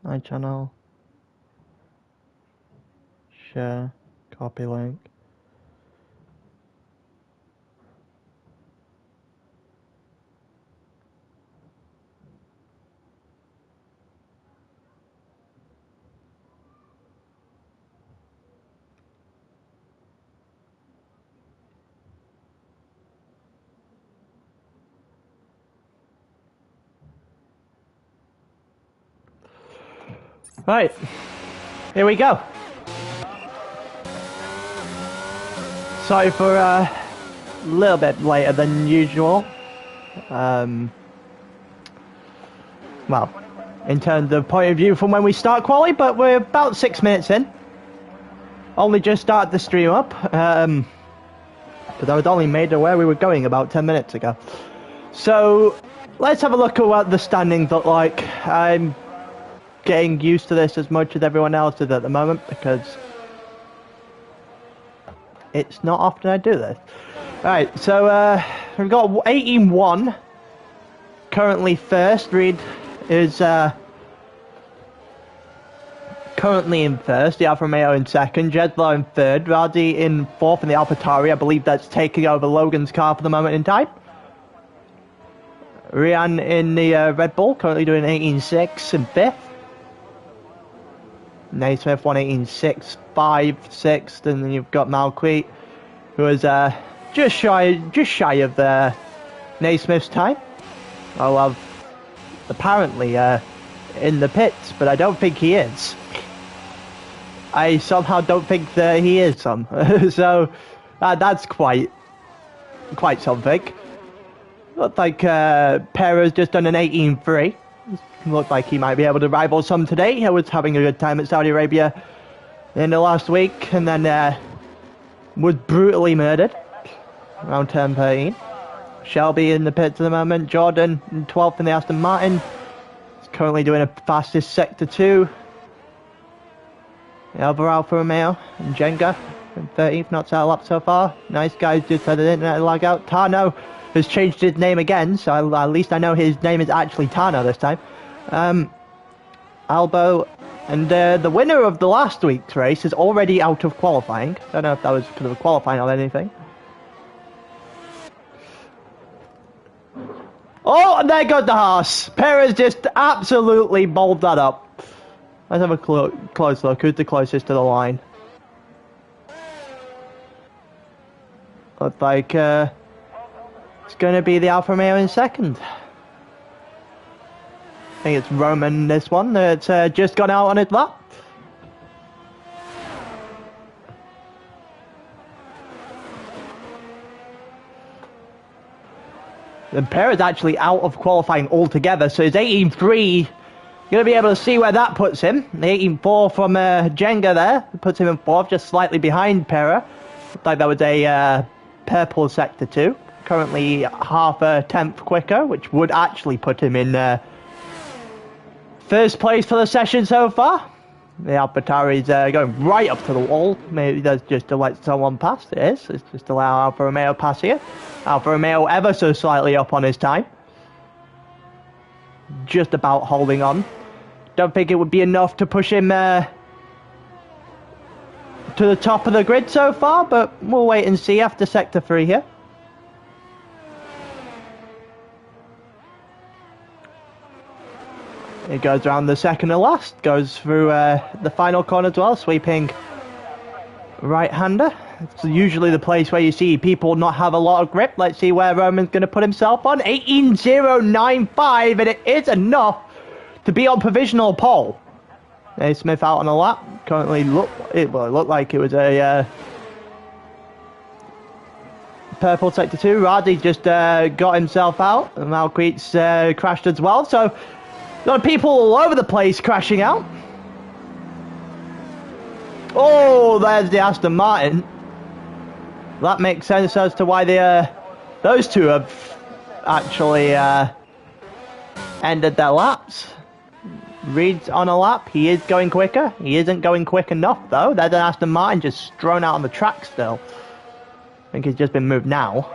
My channel. Share. Copy link. Right, here we go. Sorry for a little bit later than usual. Well, in terms of point of view from when we start quali, but we're about 6 minutes in. Only just started the stream up, because I was only made aware we were going about 10 minutes ago. So, let's have a look at what the standings look like. I'm getting used to this as much as everyone else is at the moment, because it's not often I do this. Right, so we've got 18-1. Currently first. Reed is currently in first. The Alfa Romeo in second. Jeslo in third. Radi in fourth in the AlphaTauri. I believe that's taking over Logan's car for the moment in time. Rian in the Red Bull, currently doing 18.6 in fifth. Naismith 1:18.6, 5, 6th, and then you've got Malquit, who is just shy of Naismith's time. I love apparently in the pits, but I don't think he is. I somehow don't think that he is some. So that's quite something. Looked like Perez just done an 18.3. Looked like he might be able to rival some today. He was having a good time at Saudi Arabia in the last week, and then was brutally murdered around turn 13. Shelby in the pits at the moment. Jordan in 12th in the Aston Martin. He's currently doing a fastest sector 2. The other Alfa Romeo and Jenga in 13th, not set a lap so far. Nice guys just had an internet lag out. Tano has changed his name again, so at least I know his name is actually Tano this time. Albo, and the winner of the last week's race is already out of qualifying. Don't know if that was because of qualifying or anything. Oh, and there goes the horse. Perez just absolutely bowled that up. Let's have a close look. Who's the closest to the line? Looks like it's going to be the Alfa Romeo in second. I think it's Roman, this one, that's just gone out on his lap. And Perez actually out of qualifying altogether, so his 18.3, you're going to be able to see where that puts him. The 18.4 from Jenga there, puts him in fourth, just slightly behind Perez. Looked like that was a purple sector 2. Currently half a tenth quicker, which would actually put him in first place for the session so far. The AlphaTauri's going right up to the wall. Maybe that's just to let someone pass. It is. It's just to allow Alfa Romeo pass here. Alfa Romeo ever so slightly up on his time. Just about holding on. Don't think it would be enough to push him to the top of the grid so far, but we'll wait and see after Sector 3 here. It goes around the second to last, goes through the final corner as well, sweeping right-hander. It's usually the place where you see people not have a lot of grip. Let's see where Roman's going to put himself on. 18.095, and it is enough to be on provisional pole. Smith out on a lap. Currently, it looked like it was a purple sector 2. Radi just got himself out, and Malquit's crashed as well. So, a lot of people all over the place crashing out. Oh, there's the Aston Martin. That makes sense as to why those two have actually ended their laps. Reed's on a lap. He is going quicker. He isn't going quick enough, though. There's an Aston Martin just thrown out on the track still. I think he's just been moved now.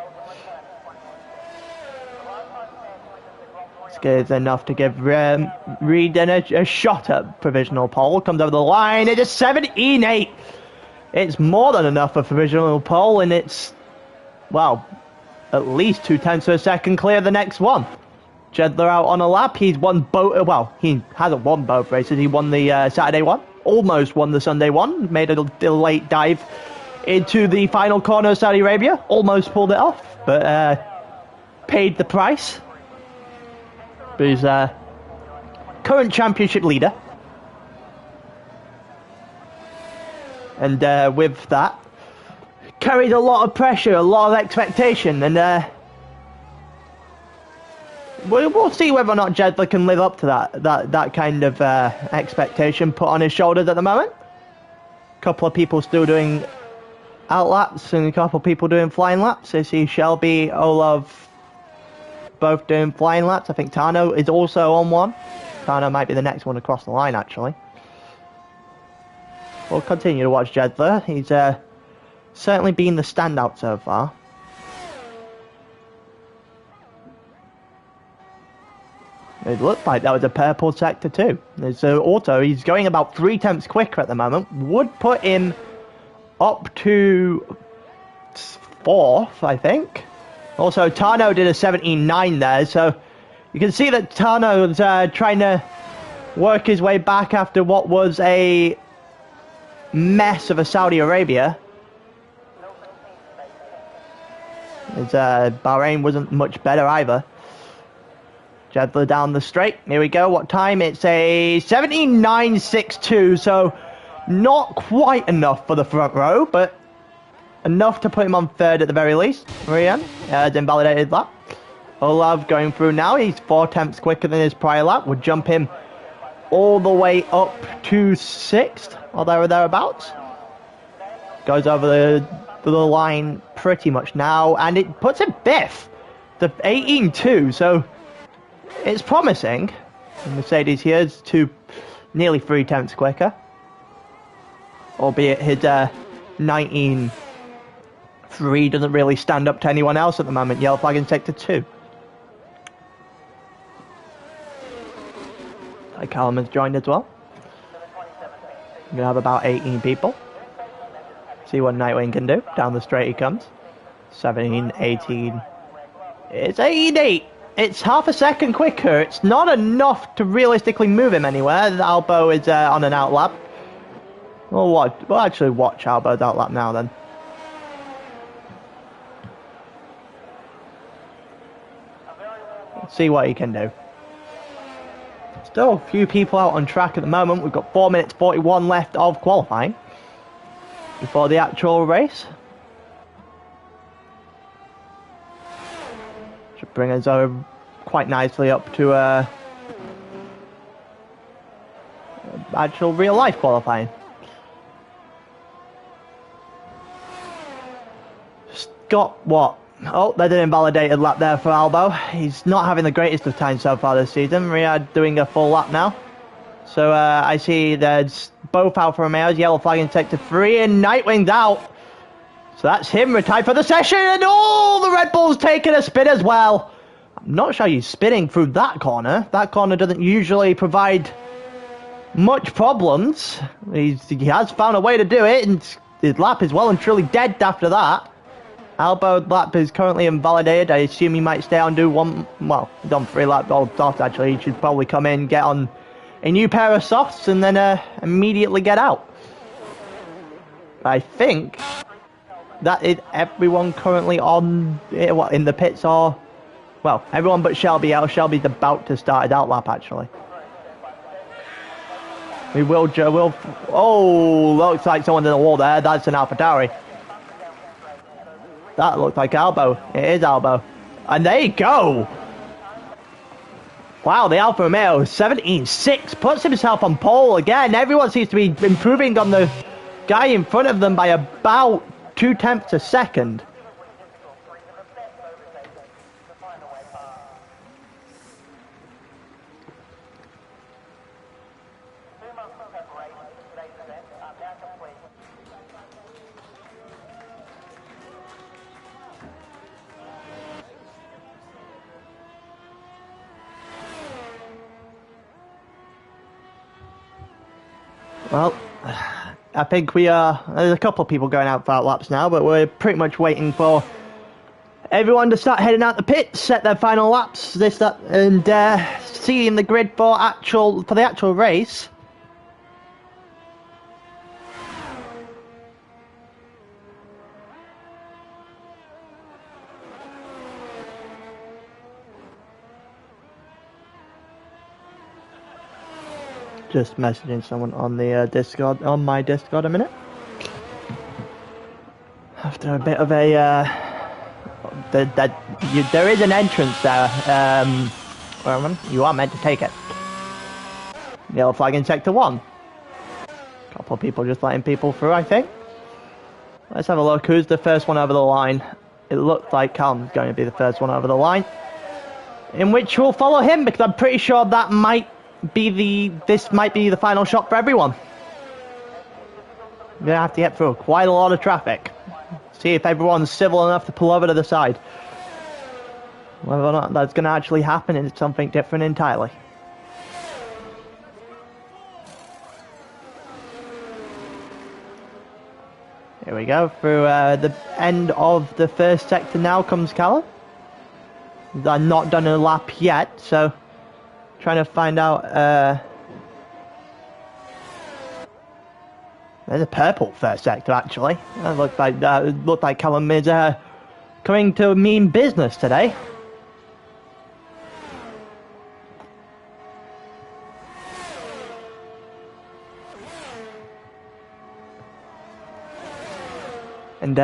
is enough to give Reed a shot at provisional pole. Comes over the line. It is 17.8. It's more than enough for provisional pole, and it's, well, at least 0.2 of a second clear of the next one. Jedler out on a lap. He's won both. Well, he hasn't won both races. He won the Saturday one. Almost won the Sunday one. Made a late dive into the final corner of Saudi Arabia. Almost pulled it off, but paid the price. But he's current championship leader. And with that, carries a lot of pressure, a lot of expectation, and we'll see whether or not Jedler can live up to that kind of expectation put on his shoulders at the moment. A couple of people still doing out laps and a couple of people doing flying laps. I see Shelby, Olaf, both doing flying laps. I think Tano is also on one. Tano might be the next one across the line, actually. We'll continue to watch Jedler. He's certainly been the standout so far. It looked like that was a purple sector too. So auto, he's going about 0.3 quicker at the moment. Would put him up to 4th, I think. Also, Tano did a 17.9 there, so you can see that Tano's trying to work his way back after what was a mess of a Saudi Arabia. Bahrain wasn't much better either. Jedler down the straight. Here we go. What time? It's a 17.962, so not quite enough for the front row, but enough to put him on 3rd at the very least. Rian has invalidated lap. Olav going through now. He's 0.4 quicker than his prior lap. Would jump him all the way up to 6th, or there or thereabouts. Goes over the line pretty much now, and it puts him 5th. The 18.2, so it's promising. Mercedes here is nearly 0.3 quicker. Albeit his 19.3 doesn't really stand up to anyone else at the moment. Yellow flag in sector 2. Callum has joined as well. We're going to have about 18 people. See what Nightwing can do. Down the straight he comes. 17, 18. It's 88. It's half a second quicker. It's not enough to realistically move him anywhere. Albo is on an outlap. We'll actually watch Albo's outlap now then. Let's see what he can do. Still a few people out on track at the moment. We've got 4 minutes 41 left of qualifying before the actual race. Should bring us over quite nicely up to actual real life qualifying. Just got what? Oh, there's an invalidated lap there for Albo. He's not having the greatest of times so far this season. Riyadh doing a full lap now. So I see there's both Alfa Romeos, yellow flag in sector 3, and Nightwing's out. So that's him retired for the session, and all the Red Bull's taking a spin as well. I'm not sure he's spinning through that corner. That corner doesn't usually provide much problems. He has found a way to do it, and his lap is well and truly dead after that. Albo's lap is currently invalidated. I assume he might stay on and do one. Well, he's on 3 laps all soft actually. He should probably come in, get on a new pair of softs, and then immediately get out. I think that is everyone currently on in the pits, or well, everyone but Shelby. Shelby's about to start his out lap actually. We'll. Oh, looks like someone's in the wall there. That's an AlphaTauri. That looks like Albo. It is Albo. And there you go. Wow, the Alfa Romeo 17.6 puts himself on pole again. Everyone seems to be improving on the guy in front of them by about 0.2 a second. Well, I think we are. There's a couple of people going out for laps now, but we're pretty much waiting for everyone to start heading out the pits, set their final laps, and seeing the grid for the actual race. Just messaging someone on the Discord, on my Discord a minute. After a bit of a there is an entrance there. You are meant to take it. Yellow flag in sector 1. Couple of people just letting people through, I think. Let's have a look. Who's the first one over the line? It looks like Calum's going to be the first one over the line. In which we'll follow him, because I'm pretty sure that this might be the final shot for everyone. We're going to have to get through quite a lot of traffic. See if everyone's civil enough to pull over to the side. Whether or not that's going to actually happen is something different entirely. Here we go. Through the end of the first sector now comes Callum. I've not done a lap yet, so trying to find out. There's a purple first sector actually. It looked like Callum is coming to mean business today. And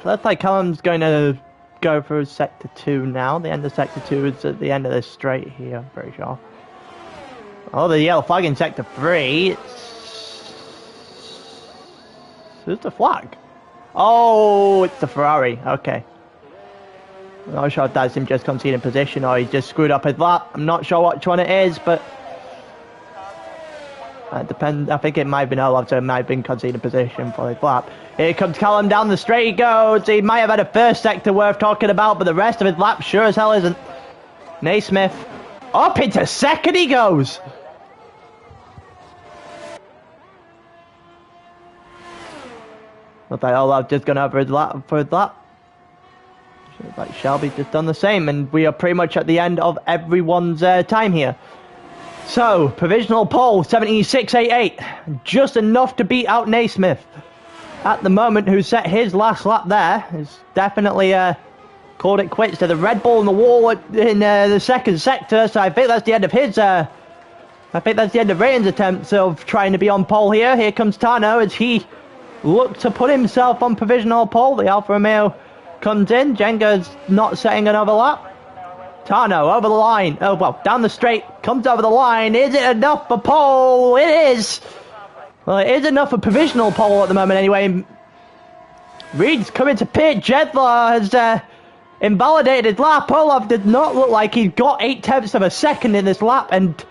looks like Callum's going to go through sector 2 now. The end of sector 2 is at the end of this straight here, I'm pretty sure. Oh, the yellow flag in sector 3. Who's the flag? Oh, it's the Ferrari. Okay. I'm not sure if that's him just conceding position or he just screwed up his lap. I'm not sure which one it is, but it depends. I think it might have been Olaf, so it might have been conceding position for his lap. Here comes Callum down the straight he goes. He might have had a first sector worth talking about, but the rest of his lap sure as hell isn't. Naismith up into second he goes. Looks like Olaf just gone over his lap for his lap. Looks like Shelby's just done the same, and we are pretty much at the end of everyone's time here. So, provisional pole 76.88, just enough to beat out Naismith. At the moment, who set his last lap there, has definitely called it quits to the Red Bull in the wall in the second sector. So I think that's the end of his. I think that's the end of Rayton's attempts of trying to be on pole here. Here comes Tano as he looks to put himself on provisional pole. The Alfa Romeo comes in. Jenga's not setting another lap. Tano over the line. Oh, well, down the straight. Comes over the line. Is it enough for pole? It is. Well, it is enough for provisional pole at the moment anyway. Reed's coming to pit. Jedler has invalidated his lap. Olaf did not look like he got 0.8 of a second in this lap, and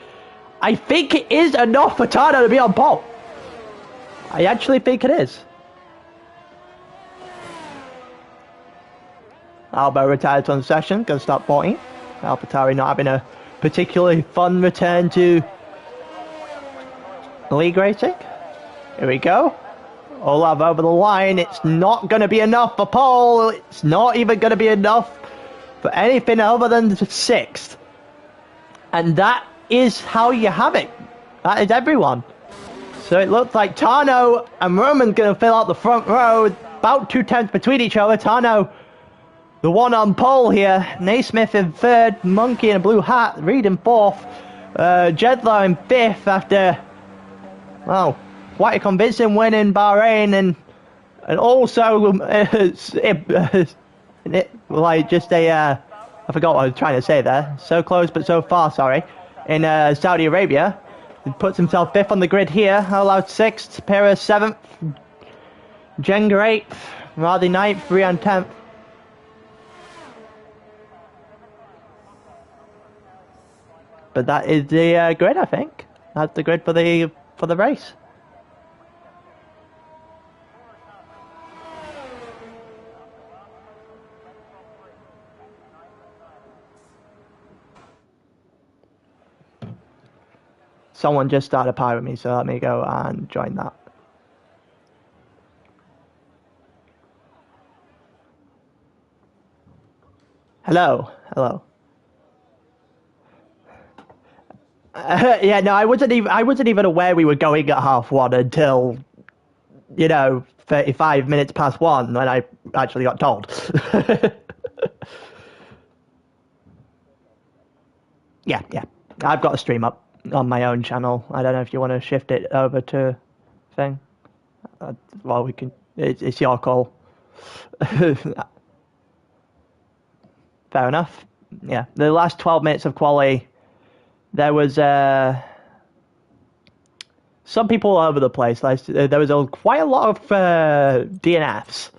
I think it is enough for Tano to be on pole. I actually think it is. Albo retires on the session, going to start 14. AlphaTauri not having a particularly fun return to league racing. Here we go. Olaf over the line. It's not going to be enough for pole. It's not even going to be enough for anything other than the 6th. And that is how you have it. That is everyone. So it looks like Tano and Roman's going to fill out the front row. About 2 tenths between each other. Tano, the one on pole here. Naismith in 3rd. Monkey in a blue hat. Reed in 4th. Jedler in 5th after, well, quite a convincing win in Bahrain, and also like just a I forgot what I was trying to say there. So close but so far, sorry. In Saudi Arabia, he puts himself 5th on the grid here. Allowed 6th, Perez 7th, Jenga 8th, Mardi 9th, Rian 10th. But that is the grid, I think. That's the grid for the race. Someone just started a pie with me, so let me go and join that. Hello, hello. Yeah, no, I wasn't even aware we were going at 1:30 until, 35 minutes past 1 when I actually got told. Yeah. I've got a stream up on my own channel. I don't know if you want to shift it over to thing. Well, we can. It's your call. Fair enough. Yeah, the last 12 minutes of quali, there was some people all over the place. There was quite a lot of DNFs.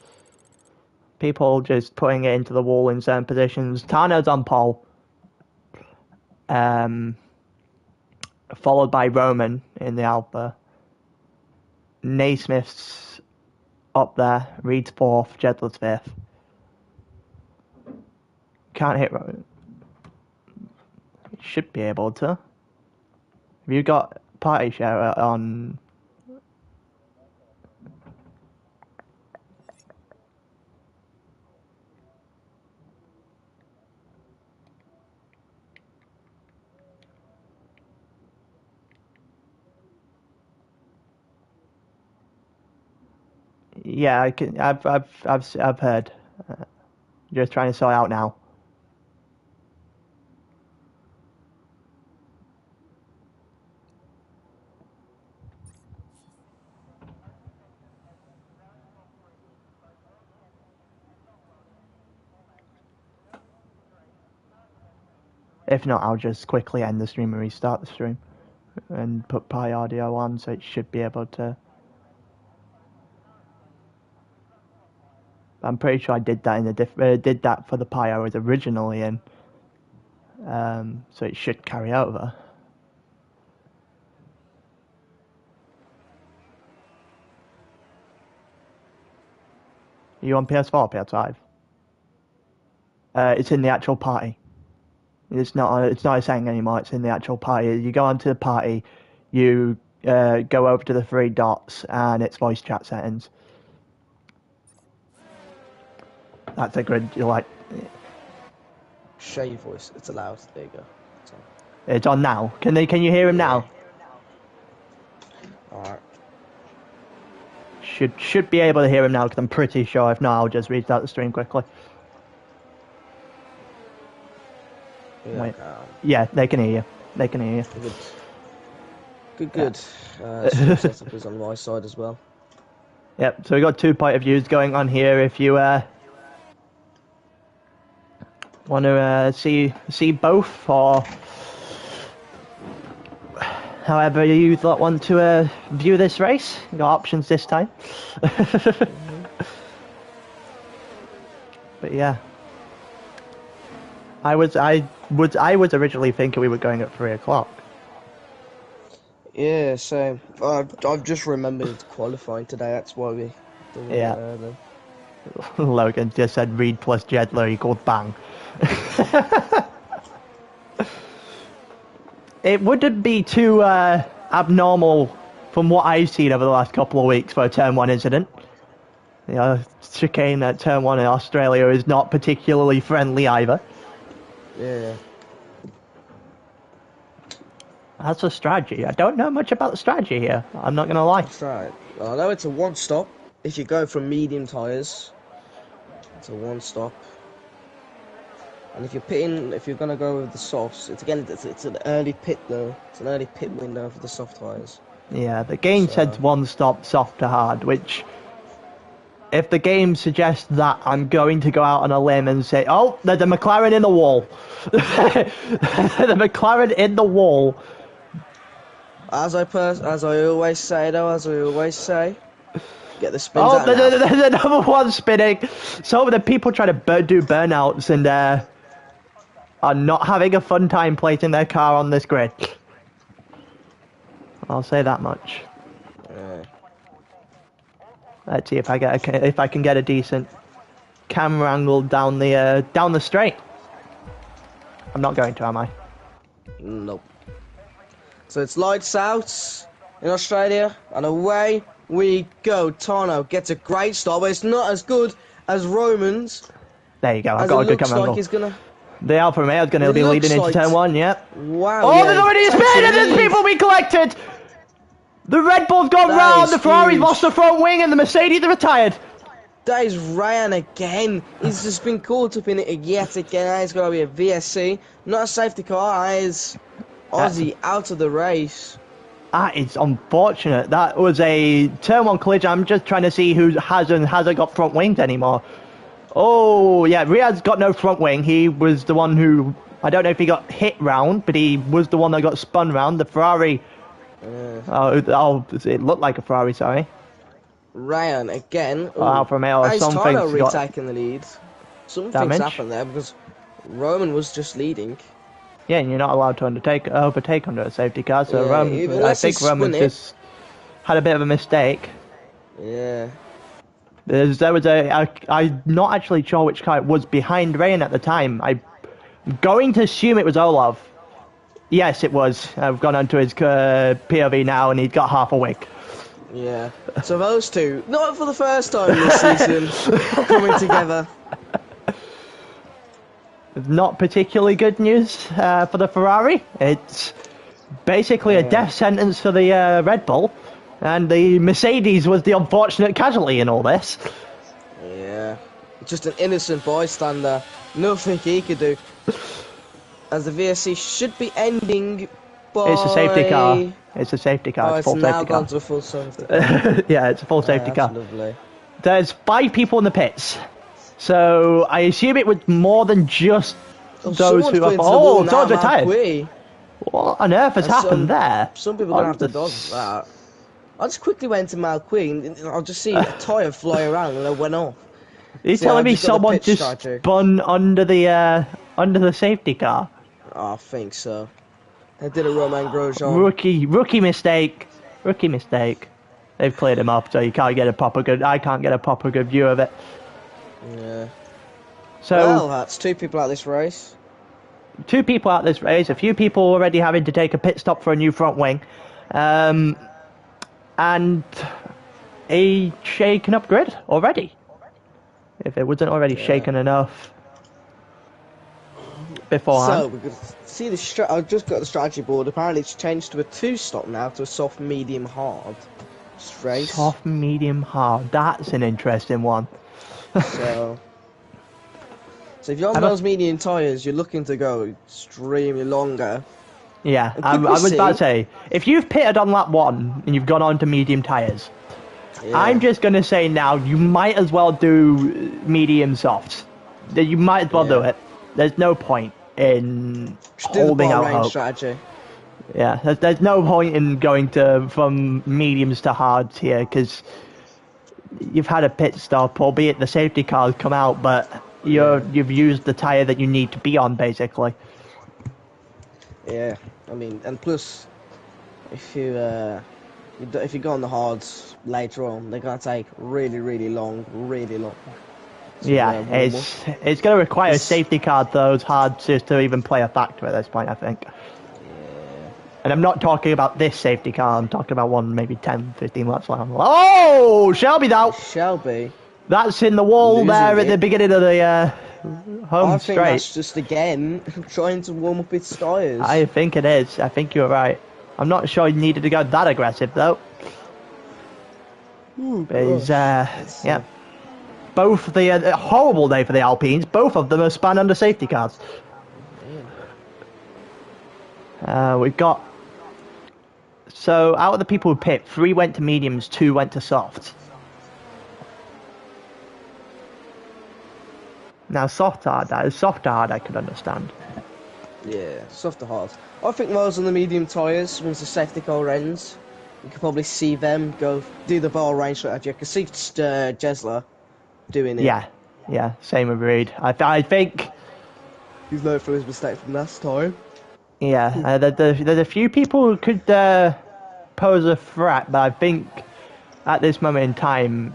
People just putting it into the wall in certain positions. Tano's on pole. Followed by Roman in the Alpha. Naismith's up there. Reed's 4th. Jedler's 5th. Can't hit Roman. Should be able to. Have you got party share on? Yeah, I can. I've heard. Just trying to sort out now. If not, I'll just quickly end the stream and restart the stream, and put Pi audio on, so it should be able to. I'm pretty sure I did that in the did that for the Pi I was originally in, so it should carry over. Are you on PS4 or PS5? It's in the actual party. It's not a setting anymore. It's in the actual party. You go onto the party, you go over to the 3 dots, and it's voice chat settings. That's a good. You like. Share your voice. It's allowed. There you go. It's on now. Can you hear him now? Alright. Should be able to hear him now, because I'm pretty sure. If not, I'll just restart the stream quickly. Yeah, Wait. Yeah, they can hear you. They can hear you. Good. Setup is on my side as well. Yep, so we got 2 point of views going on here. If you want to see both, or however you want to view this race, you got options this time. But yeah, I was originally thinking we were going at 3 o'clock. Yeah, so I've just remembered qualifying today. That's why we did it early. Logan just said Reed plus Jedler equals bang. It wouldn't be too abnormal from what I've seen over the last couple of weeks for a Turn 1 incident. Chicane at Turn 1 in Australia is not particularly friendly either. Yeah. That's a strategy. I don't know much about the strategy here. I'm not going to lie. That's right. I know it's a 1-stop. If you go from medium tyres, it's a 1-stop. And if you're going to go with the softs, it's an early pit though. It's an early pit window for the soft tyres. Yeah, the game said 1-stop, soft to hard, which, if the game suggests that, I'm going to go out on a limb and say, oh, there's a McLaren in the wall. The McLaren in the wall. As I always say, get the spins out. There's another one spinning. So the people trying to do burnouts and are not having a fun time placing their car on this grid. I'll say that much. Let's see if I can get a decent camera angle down the straight. I'm not going to, am I? Nope. So it's lights out in Australia, and away we go. Tano gets a great start, but it's not as good as Roman's. There you go. I've As it got a good looks camera like angle. he's gonna. The Alfa Romeo is going to It be leading looks into like. turn one. Yep. Wow. Oh, Yeah, there's already a takes spin, the and there's lead. people being collected. The Red Bull's gone That round. is The Ferrari's huge. lost the front wing, and the Mercedes are retired. That is Ryan again. He's just been caught up in it yet again. It's going to be a VSC, not a safety car. That is Aussie out of the race. That is unfortunate. That was a turn one collision. I'm just trying to see who hasn't got front wings anymore. Oh, yeah, Riyad's got no front wing. He was the one who, I don't know if he got hit round, but he was the one that got spun round. The Ferrari, it looked like a Ferrari, sorry. Ryan again. Alfa Romeo or Has something. Tano retaken the lead? Something's Damage. happened there because Roman was just leading. Yeah, and you're not allowed to overtake under a safety car, so Yeah, I unless think he's Roman's spun it. just had a bit of a mistake. Yeah. I'm not actually sure which car it was behind Ryan at the time. I'm going to assume it was Olaf. Yes, it was. I've gone onto his POV now, and he's got half a wig. Yeah. So those two, not for the first time this season, coming together. Not particularly good news for the Ferrari. It's basically a death sentence for the Red Bull, and the Mercedes was the unfortunate casualty in all this. Yeah. Just an innocent bystander. Nothing he could do. As the VSC should be ending by... It's a safety car. It's a safety car. Oh, it's a it's full now safety gone car. to a full safety car. Yeah, it's a full safety That's car. lovely. There's 5 people in the pits, so I assume it was more than just those who are. Oh, someone's retired. What on earth has happened there? Some people are gonna have to dodge that. I just quickly went to Malqueen and I'll just see a tyre fly around and it went off. Are you So telling I've me just got the someone pitch just striker. spun under the safety car? Oh, I think so. They did a Romain Grosjean. Rookie mistake. Rookie mistake. They've cleared him up, so you can't get a proper good. I can't get a proper good view of it. Yeah. So Well, that's 2 people out this race. 2 people out this race. A few people already having to take a pit stop for a new front wing, and a shaken up grid already. If it wasn't already shaken enough beforehand. So we could see the I've just got the strategy board. Apparently, it's changed to a 2-stop now, to a soft, medium, hard race. Soft, medium, hard. That's an interesting one. So if you're on those medium tyres, you're looking to go extremely longer. Yeah, I was about to say, if you've pitted on lap 1 and you've gone on to medium tyres, I'm just going to say now, you might as well do medium softs. You might as well do it. There's no point in holding out hope. Strategy. Yeah, there's no point in going from mediums to hards here, because you've had a pit stop, albeit the safety car's come out, but you've used the tyre that you need to be on, basically. Yeah, I mean, and plus, if you go on the hards later on, they're gonna take really long. Yeah, it's going to require a safety car, those hards, just to even play a factor at this point, I think. Yeah. And I'm not talking about this safety car, I'm talking about one maybe 10, 15 laps long. Oh, Shelby though! Shelby. That's in the wall there at the beginning of the home straight. I think that's just, again, trying to warm up its tyres. I think it is. I think you're right. I'm not sure you needed to go that aggressive, though. But yeah. Both the horrible day for the Alpines. Both of them are spun under safety cars. We've got... So, out of the people who pit, 3 went to mediums, 2 went to softs. Now, soft hard I could understand. Yeah, soft to hard. I think those on the medium tyres, once the safety car ends, you can probably see them do the ball range strategy. I can see Jesler doing it. Yeah, same agreed. I think... He's learned from his mistake from last time. Yeah, there's a few people who could pose a threat, but I think at this moment in time,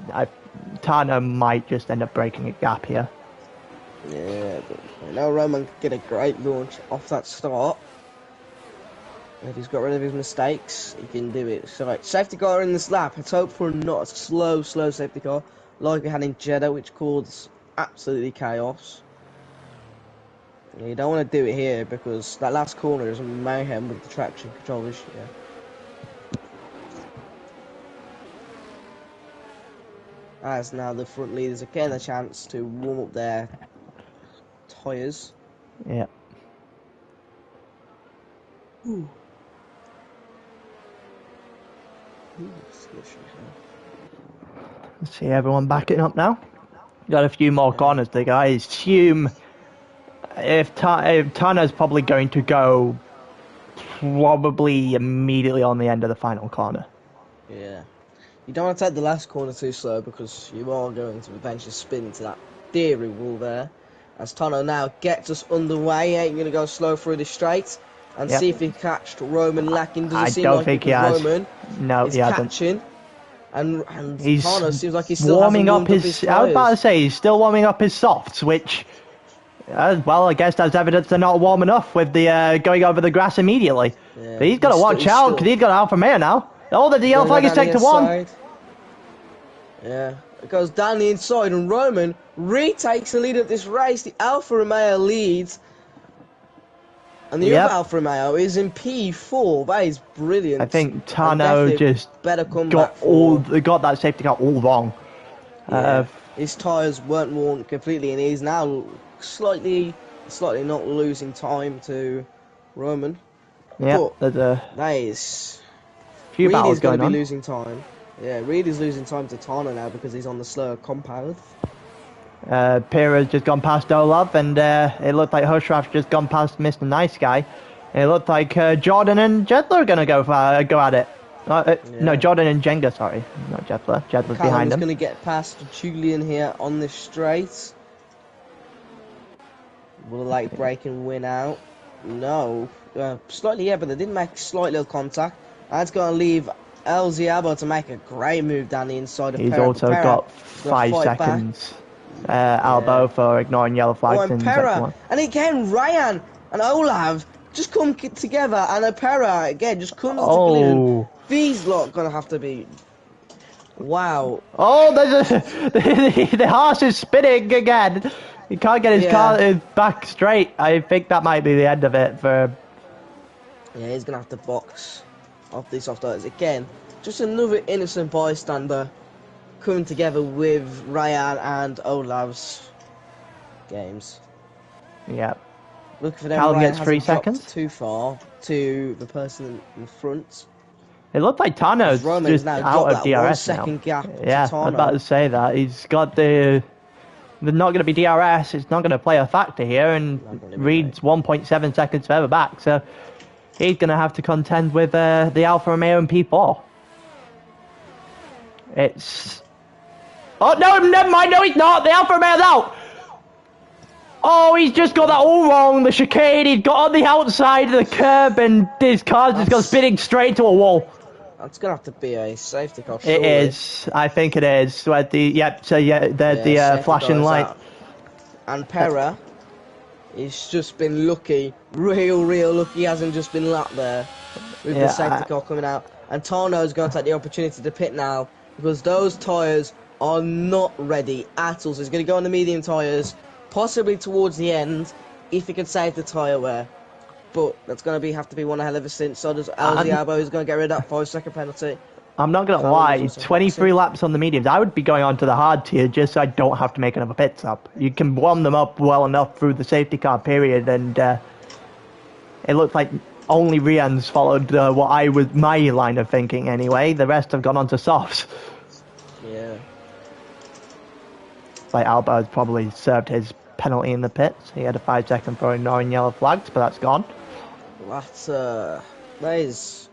Tano might just end up breaking a gap here. Yeah, but now Roman could get a great launch off that start. If he's got rid of his mistakes, he can do it. So, right, safety car in this lap. Let's hope for not a slow safety car like we had in Jeddah, which caused absolutely chaos. You don't want to do it here because that last corner is mayhem with the traction control issue. Yeah. As now the front leaders again a chance to warm up their tyres. Yeah. Ooh. See everyone backing up now. Got a few more corners to go. I assume if Tana's probably going to go probably immediately on the end of the final corner. Yeah. You don't want to take the last corner too slow because you are going to eventually spin into that theory wall there. As Tano now gets us underway, ain't going to go slow through the straight and see if he catched Roman lacking. Doesn't seem like think he has. Roman No, is he hasn't. catching. And He's Tano seems like he's still warming hasn't up warmed his. tyres. I was about to say he's still warming up his softs, which, well, I guess that's evidence they're not warm enough with the going over the grass immediately. Yeah, But he's got to watch out because he's got Alfa Romeo now. Oh, the DL flag is checked to 1. Yeah, it goes down the inside, and Roman retakes the lead of this race. The Alfa Romeo leads, and the other Alfa Romeo is in P4. That is brilliant. I think Tano just got that safety car all wrong. Yeah, his tyres weren't worn completely, and he's now slightly not losing time to Roman. Yeah, there's a few battles going on. Losing time. Yeah, Reed is losing time to Tana now because he's on the slower compound. Pira's just gone past Olaf, and it looked like Hushraf's just gone past Mr. Nice Guy. It looked like Jordan and Jedler are going to go at it. No, Jordan and Jenga, sorry. Not Jedler. Jedler's behind him. Callum's going to get past Julian here on this straight. Will a late break and win out? No. Slightly, yeah, but they didn't make slight little contact. That's going to leave El Ziabo to make a great move down the inside of He's also got 5 seconds elbow for ignoring yellow flags in the second one. And again, Ryan and Olav just come together, and Pera again just comes to collision. These lot gonna have to be. Wow. Oh, the horse is spinning again. He can't get his car back straight. I think that might be the end of it for. Yeah, he's gonna have to box off these soft tires again. Just another innocent bystander coming together with Ryan and Olav's games. Yeah. Look for them. Callum Ryan gets 3 seconds. Too far to the person in front. It looked like Tano's just out of DRS now. Gap yeah, I was about to say that. He's got the not going to be DRS. It's not going to play a factor here, and Reed's 1.7 seconds further back. So he's going to have to contend with the Alfa Romeo in P4. It's... Oh, no, never mind. No, he's not. The Alfa Romeo's out. Oh, he's just got that all wrong. The chicane, he's got on the outside of the curb, and his car's just gone spinning straight to a wall. That's going to have to be a safety car, surely. It is. I think it is. Where the flashing light. Out. And Pera he's just been lucky. Real lucky he hasn't just been lapped there with the safety car coming out. And Tano's going to take the opportunity to pit now because those tyres are not ready at all. So he's going to go on the medium tyres, possibly towards the end, if he can save the tyre wear. But that's going to have to be one hell of a stint. So does El Diabo, who's going to get rid of that 5-second penalty. I'm not going to lie, 23 laps on the mediums. I would be going on to the hard tier just so I don't have to make another pit stop. You can warm them up well enough through the safety car period, and it looks like only Rian's followed my line of thinking anyway. The rest have gone on to softs. Yeah. Like Alba has probably served his penalty in the pits. He had a 5-second for ignoring yellow flags, but that's gone. That is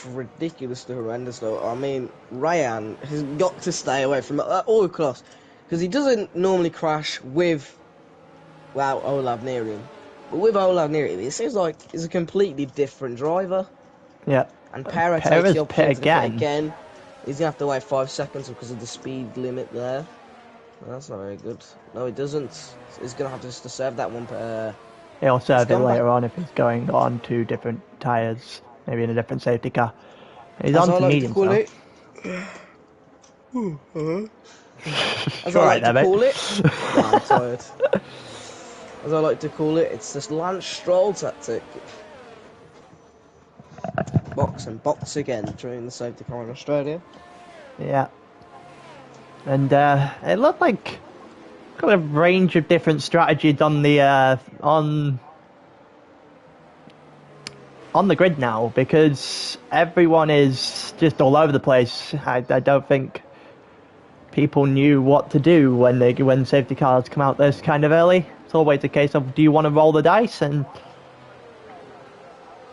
ridiculously horrendous though. I mean, Ryan has got to stay away from it at all costs because he doesn't normally crash with Olav near him. But with Olav near him, it seems like he's a completely different driver. Yeah. And Pera takes the opportunity to pit again. He's gonna have to wait 5 seconds because of the speed limit there. That's not very good. No, he doesn't. He's gonna have to serve that one He'll serve it gone back. later on if he's going on to different tyres, maybe in a different safety car. He's As on I to like to mediums call now. it. As I All right like to there, mate. call it. Nah, I'm tired. As I like to call it, it's this Lance Stroll tactic. Box and box again during the safety car in Australia. Yeah. And it looked like got a range of different strategies on the on the grid now, because everyone is just all over the place. I don't think people knew what to do when safety cars come out this kind of early. It's always a case of, do you want to roll the dice? And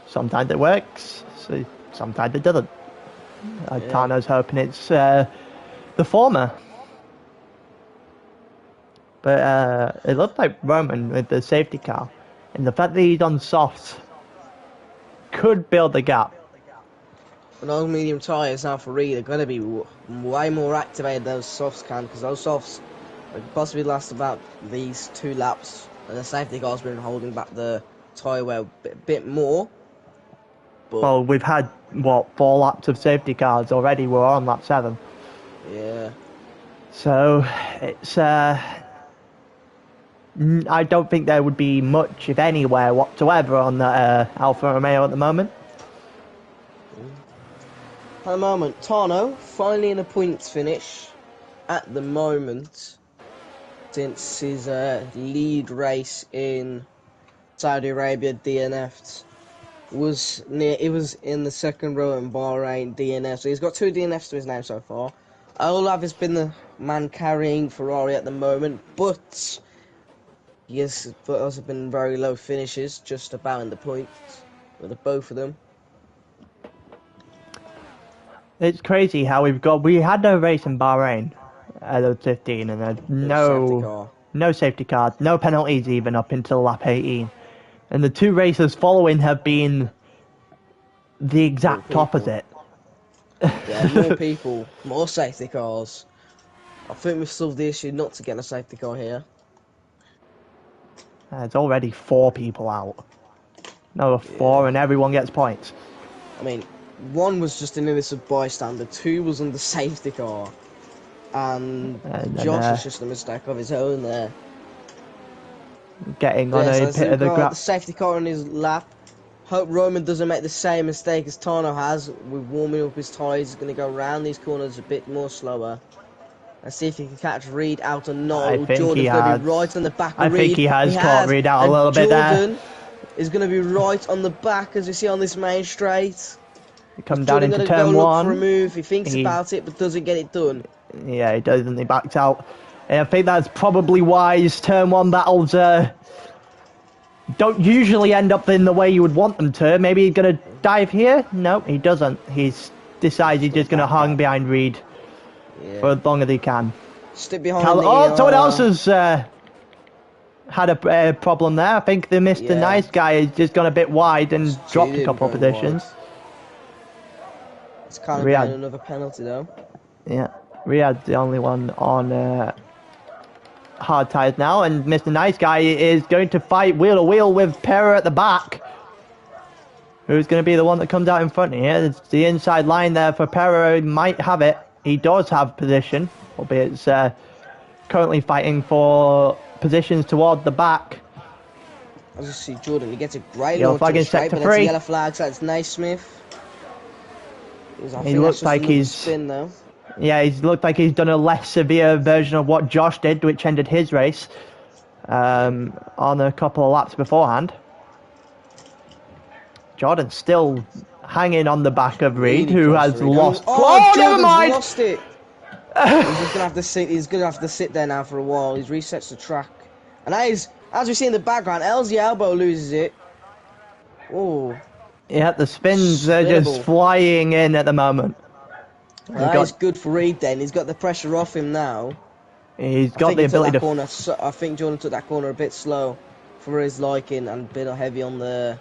sometimes it works, so sometimes it doesn't. Tano's hoping it's the former. But it looked like Roman with the safety car, and the fact that he's on softs could build the gap. And those medium tyres now for Reed are going to be way more activated than those softs can, because those softs would possibly last about these 2 laps, and the safety car's been holding back the tyre wear a bit more. But Well, we've had, 4 laps of safety cars already. We're on lap 7. yeah, So, it's, I don't think there would be much, if anywhere whatsoever, on the Alfa Romeo at the moment. at the moment, Tano finally in a points finish at the moment, since his lead race in Saudi Arabia DNF'd. It was in the second row in Bahrain DNF, so he's got 2 DNFs to his name so far. Olaf has been the man carrying Ferrari at the moment, but he has also been very low finishes, just about in the points with the both of them. It's crazy how we had no race in Bahrain at 15, and there's no safety cars, no penalties even up until lap 18. And the 2 races following have been the exact opposite. Yeah, more people, more safety cars. I think we've solved the issue not to get a safety car here. There's already 4 people out. Another 4 and everyone gets points. I mean, 1 was just an innocent bystander, 2 was on the safety car, and Josh is just a mistake of his own there. Getting on a pit of the the safety car on his lap. Hope Roman doesn't make the same mistake as Tano has with warming up his tyres. He's going to go around these corners a bit more slower. And see if he can catch Reed out or not. I think Jordan's going to be right on the back of Reed. I think he has caught Reed out a little bit there. Jordan is going to be right on the back, as you see on this main straight. He comes down into turn 1. For a move. He thinks about it, but doesn't get it done. Yeah, he doesn't. He backs out. And I think that's probably wise. Turn 1 battles don't usually end up in the way you would want them to. Maybe he's going to dive here. No, he doesn't. He's decided he's just going to hang behind Reed for as long as he can. Stick behind someone else has had a problem there. I think the Mr. Nice guy has just gone a bit wide and dropped a couple of positions. It's kind of getting another penalty though. Yeah, Riyad's the only one on hard tyres now, and Mr. Nice Guy is going to fight wheel to wheel with Pera at the back. Who's going to be the one that comes out in front here? It's the inside line there for Pera. He might have it. He does have position, albeit it's currently fighting for positions toward the back. As you see, Jordan, he gets a great launch to the straight, but it's a yellow flag, so it's Naismith. He looks like he's spin though. Yeah, he's looked like he's done a less severe version of what Josh did, which ended his race on a couple of laps beforehand. Jordan's still hanging on the back of Reed, who has lost. Oh, never mind. Lost it. He's just gonna have to sit. He's gonna have to sit there now for a while. He's resets the track, and that is, as we see in the background, LZ Elbow loses it. Oh. Yeah, the spins are just flying in at the moment. That is good for Reed then. He's got the pressure off him now. He's got the ability to... I think Jordan took that corner a bit slow for his liking and a bit heavy on the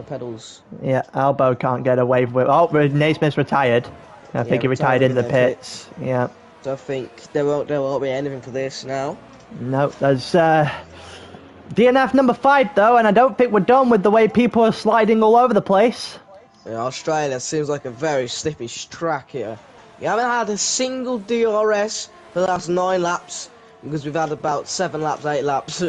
pedals. Yeah, Elbow can't get away with... Oh, Naismith's retired. I think he retired in the pits. Yeah. So I think there won't be anything for this now. No, there's DNF number 5 though, and I don't think we're done with the way people are sliding all over the place. Yeah, Australia seems like a very slippy track here. You haven't had a single DRS for the last 9 laps, because we've had about 7 laps, 8 laps.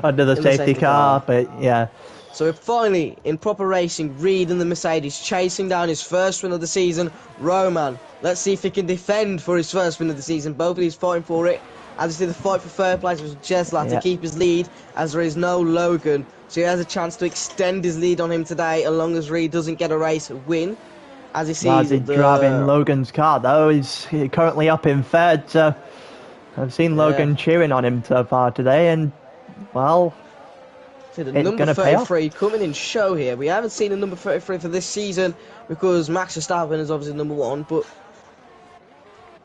Under the In safety car, but yeah. So we're finally, in proper racing, Reed and the Mercedes chasing down his first win of the season, Roman. Let's see if he can defend for his first win of the season. Both of these fighting for it. As you see, the fight for third place was Jesla to keep his lead, as there is no Logan. So he has a chance to extend his lead on him today, as long as Reed doesn't get a race win. As you see, He's driving Logan's car though. He's currently up in third, so I've seen Logan cheering on him so far today, and well, see the it's number gonna pay off. 33 coming in show here. We haven't seen a number 33 for this season because Max Verstappen is obviously number 1, but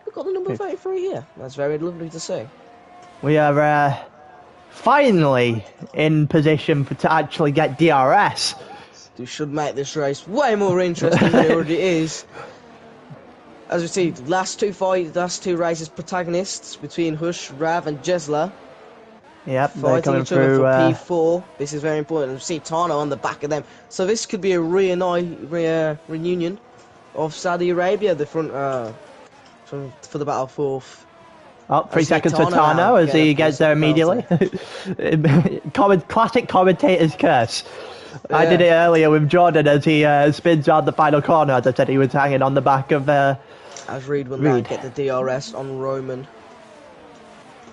we've got the number 33 here. That's very lovely to see. We are finally in position to actually get DRS. We should make this race way more interesting than it already is. As we see, last two races, protagonists between Hush, Rav, and Jesla. Yep, fighting each other through, for P4. This is very important. We see Tano on the back of them. So this could be a reunion of Saudi Arabia, the front for the battle fourth. Oh, 3 seconds for Tano as he gets there immediately. Classic commentator's curse. Yeah. I did it earlier with Jordan as he spins around the final corner. As I said, he was hanging on the back of as Reed will now get the DRS on Roman.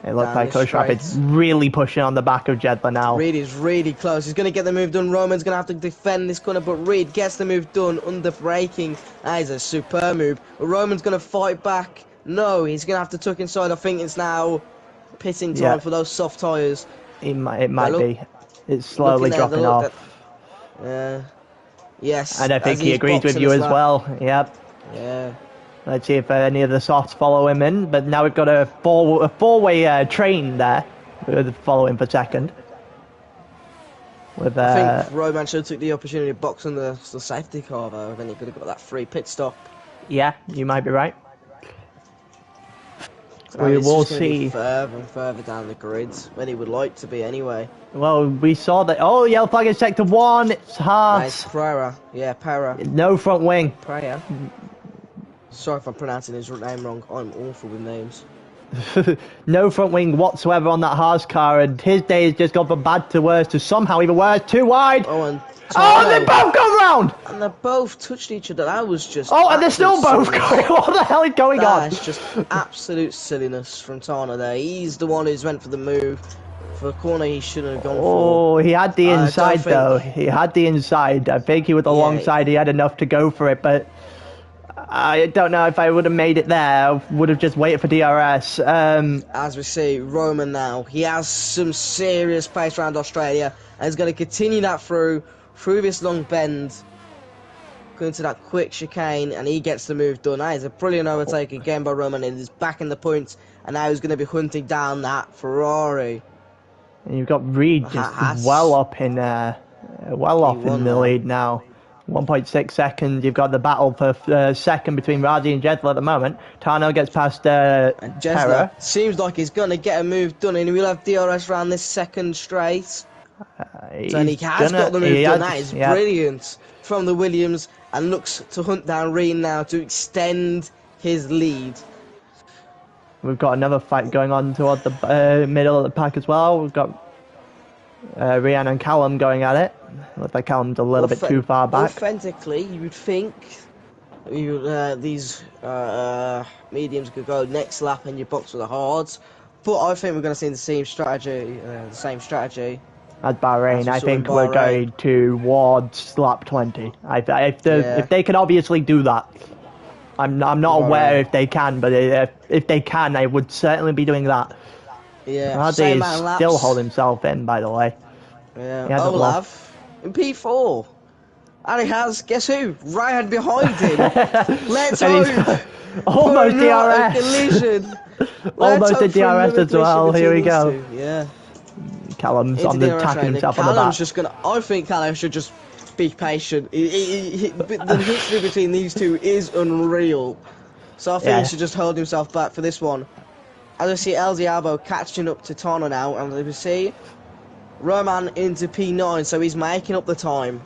It looks like Oshraf is really pushing on the back of Jedler now. Reed is really close. He's going to get the move done. Roman's going to have to defend this corner, but Reed gets the move done under braking. That is a superb move. But Roman's going to fight back. No, he's going to have to tuck inside. I think it's now pitting time for those soft tyres. It might be. It's slowly dropping off. Yes. And I think he agrees with you as well. Yep. Yeah. Let's see if any of the softs follow him in. But now we've got a four-way train there. We're following for second. With, I think Roman should have took the opportunity of boxing the safety car though. Then he could have got that free pit stop. Yeah, you might be right. We will see further and further down the grids when he would like to be anyway. Well, we saw that. Oh, yellow flag in sector 1. It's Haas. Nice, Para. Yeah, Para. No front wing. Para. Sorry if I'm pronouncing his name wrong. I'm awful with names. No front wing whatsoever on that Haas car, and his day has just gone from bad to worse to somehow even worse. Too wide. Oh, they both go round! And they both touched each other. That was just... Oh, and they're still both going... What the hell is going on? That's just absolute silliness from Tana there. He's the one who's went for the move. For a corner he shouldn't have gone for. Oh, he had the inside, though. He had the inside. I think he was alongside. He had enough to go for it, but... I don't know if I would have made it there. I would have just waited for DRS. As we see, Roman now, he has some serious pace around Australia, and he's going to continue that through this long bend, going to that quick chicane, and he gets the move done. That is a brilliant overtake again by Roman, and he's back in the points, and now he's going to be hunting down that Ferrari. And you've got Reed just well up in the lead now. 1.6 seconds. You've got the battle for second between Razi and Jesla at the moment. Tano gets past and Jesla seems like he's going to get a move done, and we'll have DRS around this second straight. So he has got the move done. That is brilliant from the Williams, and looks to hunt down Reed now to extend his lead. We've got another fight going on toward the middle of the pack as well. We've got Rian and Callum going at it. Looks like Callum's a little bit too far back. Authentically, you would think these mediums could go next lap and you box with the hards, but I think we're going to see the same strategy. As Bahrain, I think we're going towards lap 20. If they can obviously do that, I'm not aware if they can, but if they can, I would certainly be doing that. Yeah, Razi is still holding himself in, by the way. Yeah, Olaf in P4. And he has, guess who? Ryan behind him. Let's hope. Almost DRS. Collision. Almost a DRS as well. Here we go. Yeah. Callum's on the attacking himself on the back. Callum's just gonna. I think Callum should just be patient. The history between these two is unreal. So I think he should just hold himself back for this one. As I see El Diabo catching up to Tana now, and as we see, Roman into P9, so he's making up the time.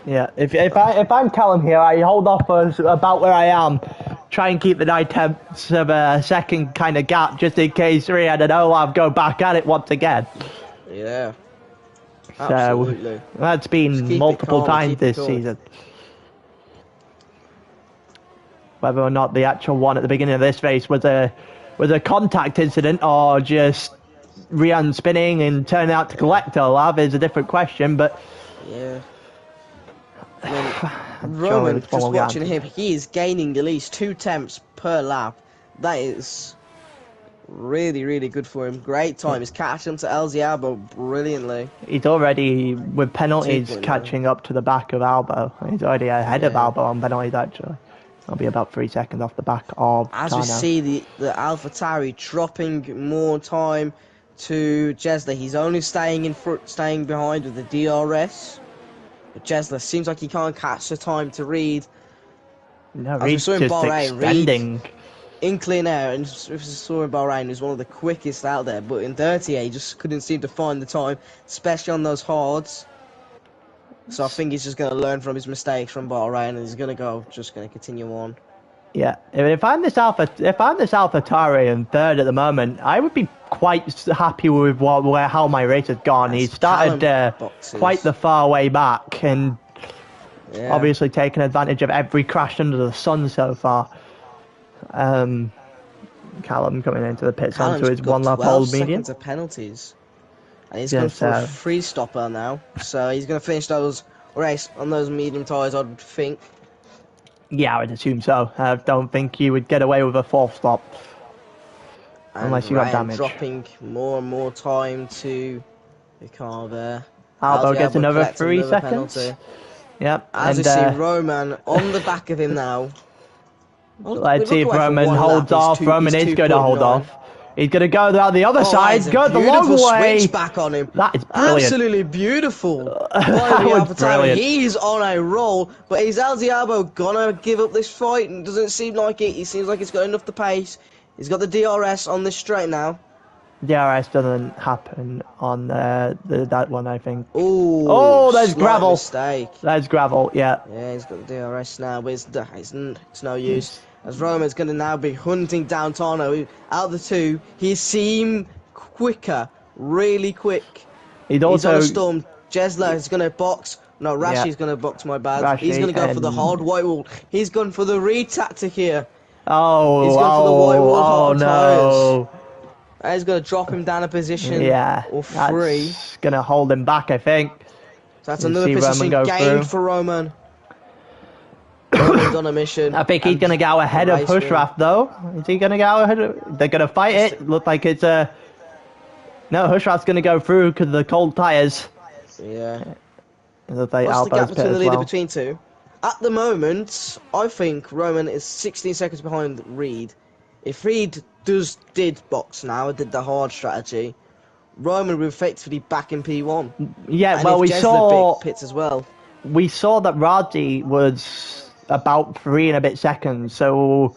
Yeah, if I'm Callum here, I hold off for about where I am, try and keep the 9/10 of a second kind of gap, just in case Riyadh and Olaf go back at it once again. Yeah, So absolutely. that's Just been keep it multiple calm, times keep it this cool. season. Whether or not the actual one at the beginning of this race was a contact incident or just Rian spinning and turning out to collect Olaf is a different question, but Yeah. I mean, surely Roman, this one just will get watching answered. him, he is gaining at least 2 temps per lap. That is really, really good for him. Great time. He's catching to El Diabo brilliantly. He's already, with penalties, 2.9. catching up to the back of Albo. He's already ahead of Yeah. Albo on penalties, actually. He'll be about 3 seconds off the back of As we Tano. see the AlphaTauri dropping more time to Jesler. He's only staying in front, staying behind with the DRS. But Jesler seems like he can't catch the time to read. No, As we Reed's saw in just Bahrain, Reed extending. in clean air, and we saw in Bahrain, was one of the quickest out there. But in dirty air, he just couldn't seem to find the time, especially on those hards. So I think he's just going to learn from his mistakes from Bahrain, and he's going to continue on. Yeah, if I'm this AlphaTauri in third at the moment, I would be quite happy with how my race has gone. He As started Callum boxes. quite the far way back, and Yeah. obviously taking advantage of every crash under the sun so far. Callum coming into the pits onto Callum's his got one lap 12 old medium. seconds of penalties. And he's Yeah, going for a so free stopper now. So he's going to finish those race on those medium tyres, I would think. yeah, I would assume so. I don't think you would get away with a fourth stop And unless you got Ryan damage. dropping more and more time to the car there. Albo gets another collects 3 another seconds. penalty. Yep, As and we see Roman on the back of him now. let's see if away for Roman one holds lap, off. Roman is going to hold 2.9. off. He's going to go down the other Oh, that side, is a go the long beautiful way. switch back on him. That is brilliant. Absolutely beautiful. That was brilliant. He's on a roll, but is El Diabo gonna give up this fight? And doesn't seem like it. He seems like he's got enough to pace. He's got the DRS on this straight now. DRS doesn't happen on that one, I think. Ooh, Oh, there's slight gravel. Mistake. There's gravel, yeah. Yeah, he's got the DRS now, but it's no use. As Roman's going to now be hunting down Tano. Out of the two, he seemed quicker, really quick. He's on also a storm. Jesler is going to box. No, Rashi's going to box, my bad. He's going to go for the hard white wall. He's gone for the Reed tactic here. Oh, He's gone for the white wall hard no. tyres. And he's going to drop him down a position. Yeah, Or three. that's going to hold him back, I think. So that's You another see position Roman go gained through. for Roman. Roman's on a mission. I think he's going to go ahead of Hushrath, though. Is he going to go ahead? They're going to fight it. Look like it's a... No, Hushrath's going to go through because of the cold tyres. Yeah. It looks like What's the gap Albo's between pit the as leader well. between two? At the moment, I think Roman is 16 seconds behind Reed. If Reed did box now and did the hard strategy, Roman would effectively back in P1. Yeah, and well, if Jesler pits as well. We saw that Raji was about 3 and a bit seconds, so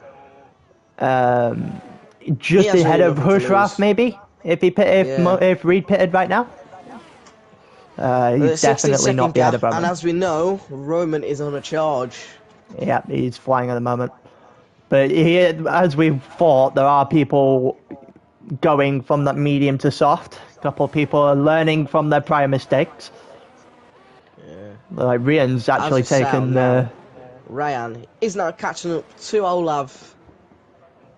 just has ahead really of nothing to Hushrath, lose. maybe, if Reed pitted right now. He's definitely not the head of Roman. And as we know, Roman is on a charge. Yeah, he's flying at the moment. But here, as we've thought, there are people going from that medium to soft. A couple of people are learning from their prior mistakes. Yeah. Like Rian's actually taken. Ryan is now catching up to Olav.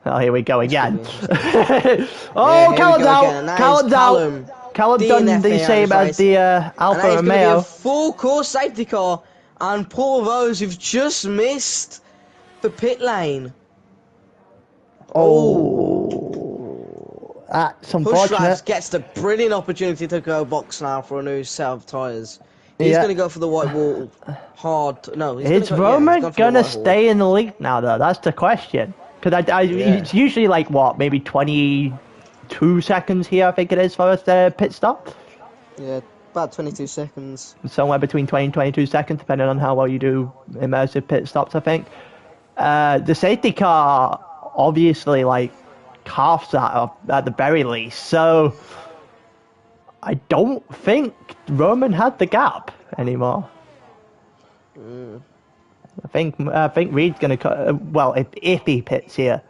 Oh, here we go again. Oh, Callum's out. Callum's out. Callum done the same as the Alfa and Romeo. Be a full course safety car, and poor those who've just missed the pit lane. Oh, that's unfortunate. Hushrath gets the brilliant opportunity to go box now for a new set of tyres. He's going to go for the white wall hard. No, is Roman going to stay in the lead now, though? That's the question. Because it's usually like, what, maybe 22 seconds here, I think it is, for us to pit stop? Yeah, about 22 seconds. Somewhere between 20 and 22 seconds, depending on how well you do immersive pit stops, I think. The safety car, obviously, like, halves that at the very least. So, I don't think Roman had the gap anymore. I think Reed's gonna well, if he pits here,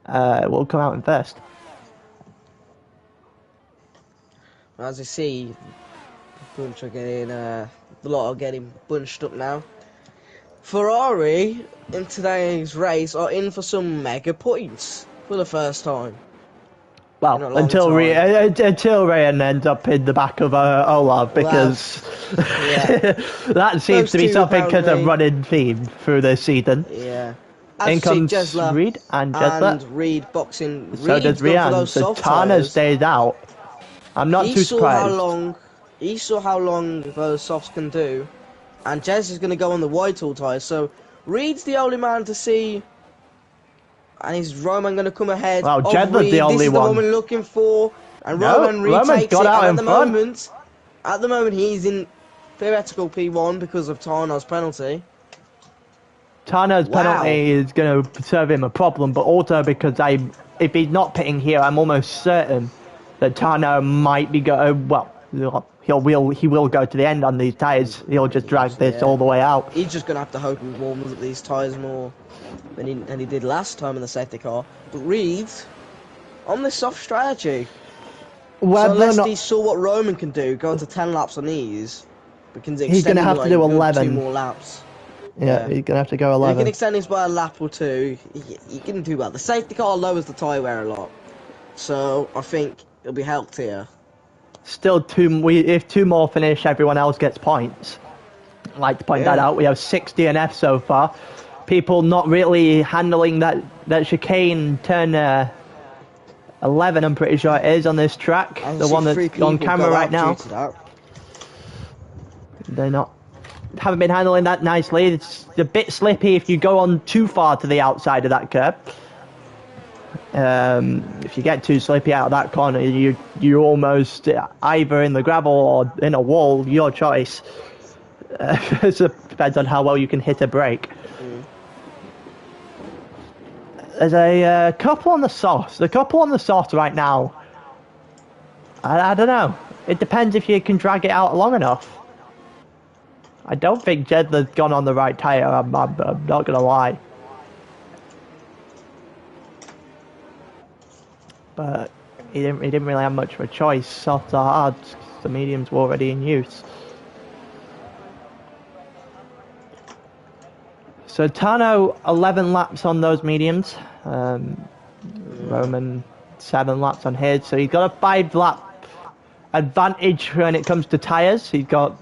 will come out in first. As you see, the bunch are getting the lot are getting bunched up now. Ferrari in today's race are in for some mega points for the first time. Well, until Ryan ends up in the back of Olaf, because that seems to be something because of running theme through this season. Yeah. In comes Reed and Jesler. And Reed boxing. So does Rian. So Tana stays out. I'm not too surprised. He saw how long those softs can do, and Jez is going to go on the wide tool tyres. So Reed's the only man to see. And is Roman going to come ahead? Well, Jedler's the only one. This is the one we're looking for. And Roman retakes it. And at the moment, he's in theoretical P1 because of Tana's penalty. Tana's penalty is going to serve him a problem, but also because if he's not pitting here, I'm almost certain that Tana might be he will go to the end on these tyres. He'll just drag this all the way out. He's just going to have to hope he warms up these tyres more than he did last time in the safety car. But Reed, on this soft strategy, so unless he saw what Roman can do, going to 10 laps on these, he's going to have to do 11. 2 more laps. Yeah, he's going to have to go 11. He can extend this by a lap or 2. He can do well. The safety car lowers the tyre wear a lot. So I think he'll be helped here. Still, if 2 more finish, everyone else gets points. I'd like to point that out. We have 6 DNFs so far. People not really handling that chicane turn 11, I'm pretty sure it is, on this track. The one that's on camera right now. They're haven't been handling that nicely. It's a bit slippy if you go on too far to the outside of that curb. If you get too slippy out of that corner, you're almost either in the gravel or in a wall, your choice. It depends on how well you can hit a brake. There's a couple on the softs. The couple on the softs right now, I don't know. It depends if you can drag it out long enough. I don't think Jedler's gone on the right tyre, I'm not going to lie. But he didn't really have much of a choice. Softs or hards, the mediums were already in use. So Tano 11 laps on those mediums. Roman 7 laps on his. So he's got a 5 lap advantage when it comes to tyres. He's got,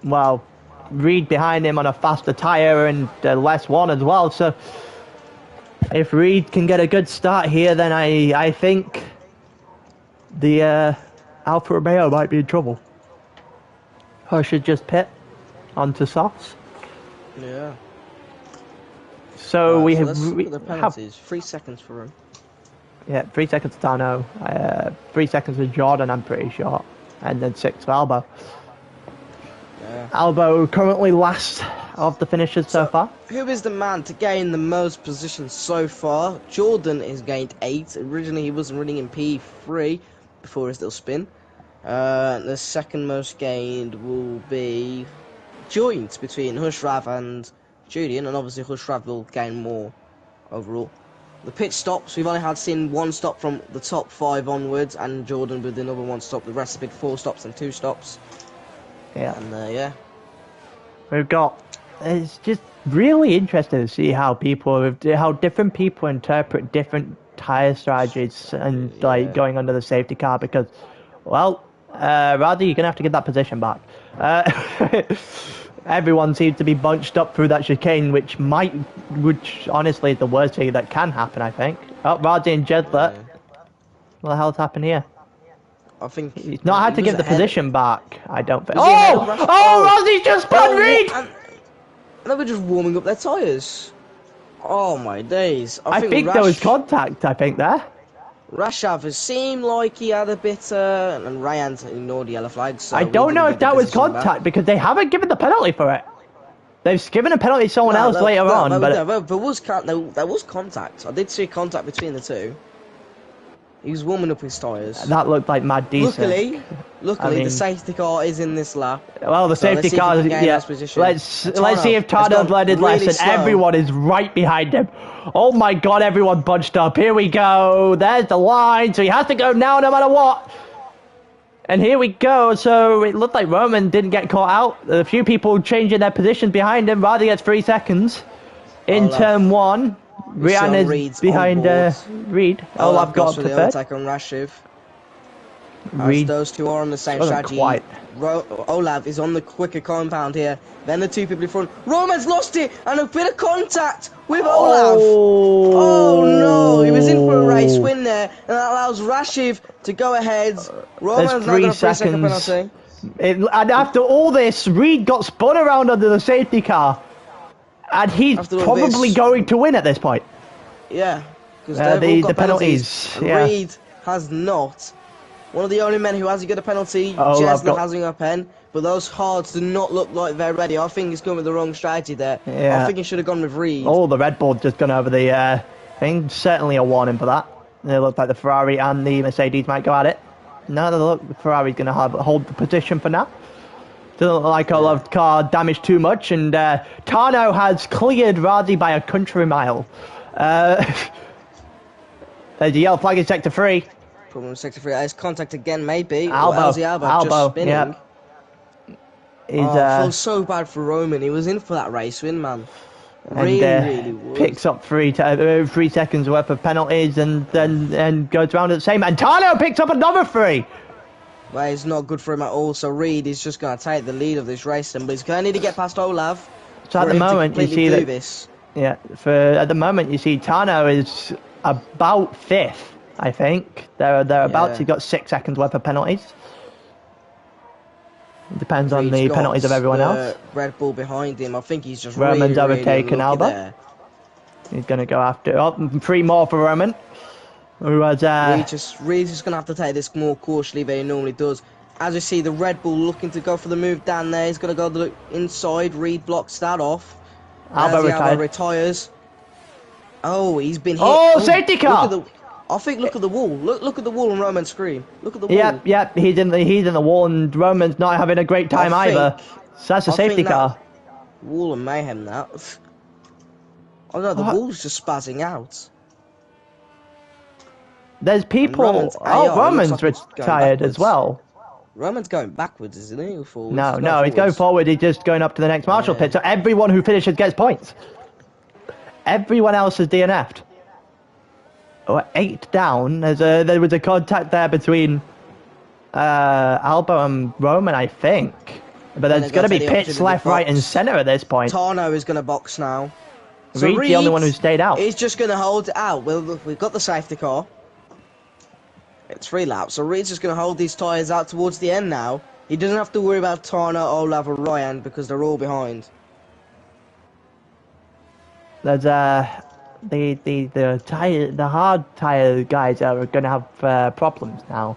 well, Reed behind him on a faster tyre and less one as well. So if Reed can get a good start here, then I think the Alfa Romeo might be in trouble. Or should just pit onto softs. Yeah. So we have the penalties. 3 seconds for him. Yeah, 3 seconds to Tano, 3 seconds to Jordan, I'm pretty sure, and then 6 for Albo. Yeah. Albo currently last of the finishers so far. Who is the man to gain the most positions so far? Jordan has gained 8. Originally he wasn't running in P3 before his little spin. The second most gained will be joint between Hushrav and Julian, and obviously Hushrav will gain more overall. The pit stops, we've only seen 1 stop from the top 5 onwards, and Jordan with another 1 stop. The rest have been 4 stops and 2 stops. Yeah. And we've got. It's just really interesting to see how different people interpret different tyre strategies and going under the safety car, because, well, rather you're gonna have to get that position back. Everyone seems to be bunched up through that chicane, which honestly is the worst thing that can happen, I think. Oh, Razi and Jedler. What the hell's happened here? I think he's not had to give the position back, I don't think. Razi just spun Reed! And they were just warming up their tyres. Oh my days. I think there was contact, I think, there. Rashav has seemed like he had a bit, and Ryan ignored the yellow flag. So I don't know if that was contact, because they haven't given the penalty for it. They've given a penalty to someone else later on, but there was contact. I did see contact between the two. He was warming up his tyres. That looked like mad decent. Luckily, I mean, the safety car is in this lap. well, the So safety car, yeah. Let's see if Tano's learned his lesson. Everyone is right behind him. Oh my God, everyone bunched up. Here we go. There's the line, so he has to go now no matter what. And here we go. So it looked like Roman didn't get caught out. A few people changing their positions behind him. Rather gets 3 seconds in turn 1. Rihanna's behind Reed. Olaf got up to third. Attack on Rashiv. Reed. Those two are on the same strategy. Olaf is on the quicker compound here. Then the two people in front. Roman's lost it, and a bit of contact with Olaf. Oh no, he was in for a race win there, and that allows Rashiv to go ahead. Roman's now got a 3 second penalty. And after all this, Reed got spun around under the safety car. And he's probably going to win at this point. Yeah, because the penalties. Yeah. Reed has not. One of the only men who hasn't got a penalty. Jesna hasn't got a pen. But those hards do not look like they're ready. I think he's going with the wrong strategy there. Yeah. I think he should have gone with Reed. Oh, the Red Bull just gone over the thing. Certainly a warning for that. It looked like the Ferrari and the Mercedes might go at it. No, look, the Ferrari's going to hold the position for now. Doesn't look like Olaf's car damaged too much, and Tano has cleared Razi by a country mile. There's a yellow flag in sector 3. Problem in sector 3. There's contact again, maybe. Albo, just spinning. Yeah. I feel so bad for Roman. He was in for that race win, man. Really was. Picks up 3 seconds worth of penalties, and then goes around at the same. And Tano picks up another 3. Well, it's not good for him at all, so Reed is just going to take the lead of this race, but he's going to need to get past Olaf. So at the moment, you see that, yeah, at the moment, you see Tano is about 5th, I think. Thereabouts. He got 6 seconds worth of penalties. It depends on the penalties of everyone else. Red Bull behind him. I think he's just Roman's overtaken Alba. He's going to go after 3 more for Roman. Who has, Reed's just going to have to take this more cautiously than he normally does. As we see, the Red Bull looking to go for the move down there. He's going to go inside. Reed blocks that off. Alba retires. Oh, he's been hit. Oh, safety car! Look at the wall. Look at the wall on Roman's screen. Look at the wall. Yep. He's in the wall, and Roman's not having a great time either. So that's a safety car. Wall of mayhem, that. Oh no, the wall's just spazzing out. There's people. Roman's retired as well. Roman's going backwards, isn't he? Or forwards? No, he's going forward. He's just going up to the next marshal pit. So everyone who finishes gets points. Everyone else is DNF'd. 8 down. There was a contact there between Alba and Roman, I think. But there's going to be pits left, right, and centre at this point. Tano is going to box now. So Reed's the only one who stayed out. He's just going to hold it out. Well, we've got the safety car. It's 3 laps, so Reed's just going to hold these tyres out towards the end now. He doesn't have to worry about Tano, Olaf, or Ryan because they're all behind. There's the hard tyre guys are going to have problems now,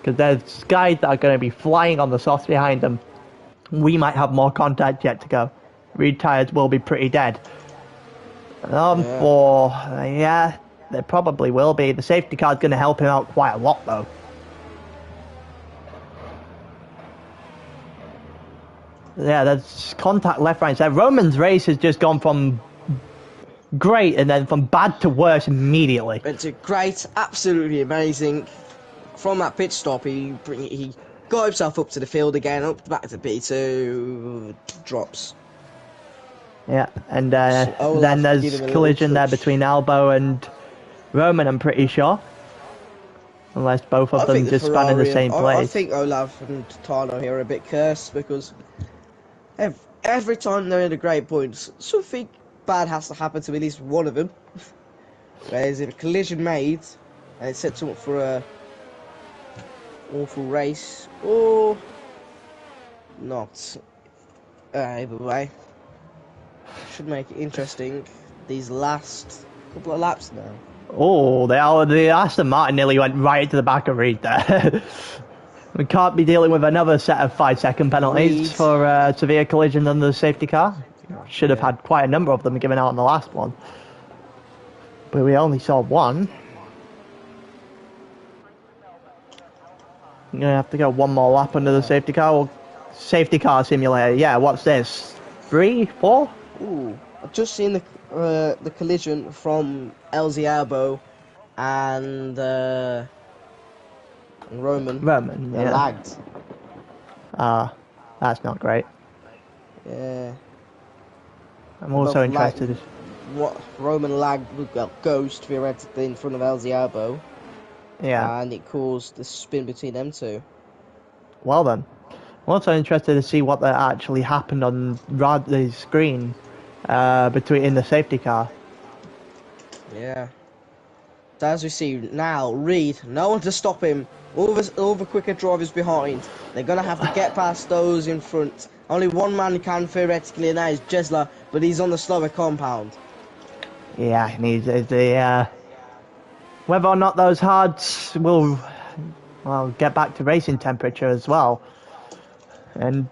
because there's guys that are going to be flying on the softs behind them. We might have more contact yet to go. Reed tyres will be pretty dead. There probably will be. The safety car is going to help him out quite a lot, though. Yeah, there's contact left, right, and center. Roman's race has just gone from great and then from bad to worse immediately. It's a great, absolutely amazing. From that pit stop, he got himself up to the field again, back to P2, drops. Yeah, and then there's collision there between Albo and Roman, I'm pretty sure. Unless both of them just span in the same place. I think Olaf and Tano here are a bit cursed because every time they're in a great point, something bad has to happen to at least one of them. Whereas if a collision made and it sets them up for a awful race, or not. Either way, should make it interesting. These last couple of laps now. Oh, the Aston Martin nearly went right into the back of Reed there. We can't be dealing with another set of 5-second penalties for severe collisions under the safety car. Should have had quite a number of them given out on the last one. But we only saw one. You're gonna have to go one more lap under the safety car. Or safety car simulator. Yeah, what's this? 3, 4? Ooh, I've just seen the collision from Elziabo and Roman. Roman, They're yeah. lagged. That's not great. Yeah. I'm also Both lag- interested. What Roman lagged Ghost theoretically in front of Elziabo, Yeah. and it caused the spin between them two. Well then. I'm also interested to see what that actually happened on the screen between in the safety car. Yeah. So as we see now, Reed, no one to stop him. All the quicker drivers behind. They're gonna have to get past those in front. Only one man can theoretically, and that is Jesler, but he's on the slower compound. Yeah, and whether or not those hards will get back to racing temperature as well. And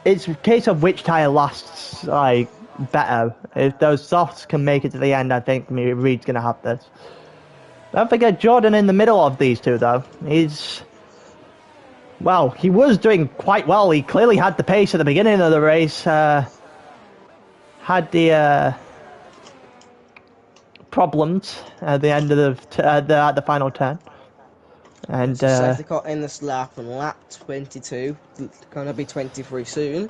it's a case of which tyre lasts better. If those softs can make it to the end, I think Reed's gonna have this. Don't forget Jordan in the middle of these two though. He was doing quite well. He clearly had the pace at the beginning of the race. Had the problems at the end of at the final turn. And Safety car in this lap on lap 22. Gonna be 23 soon.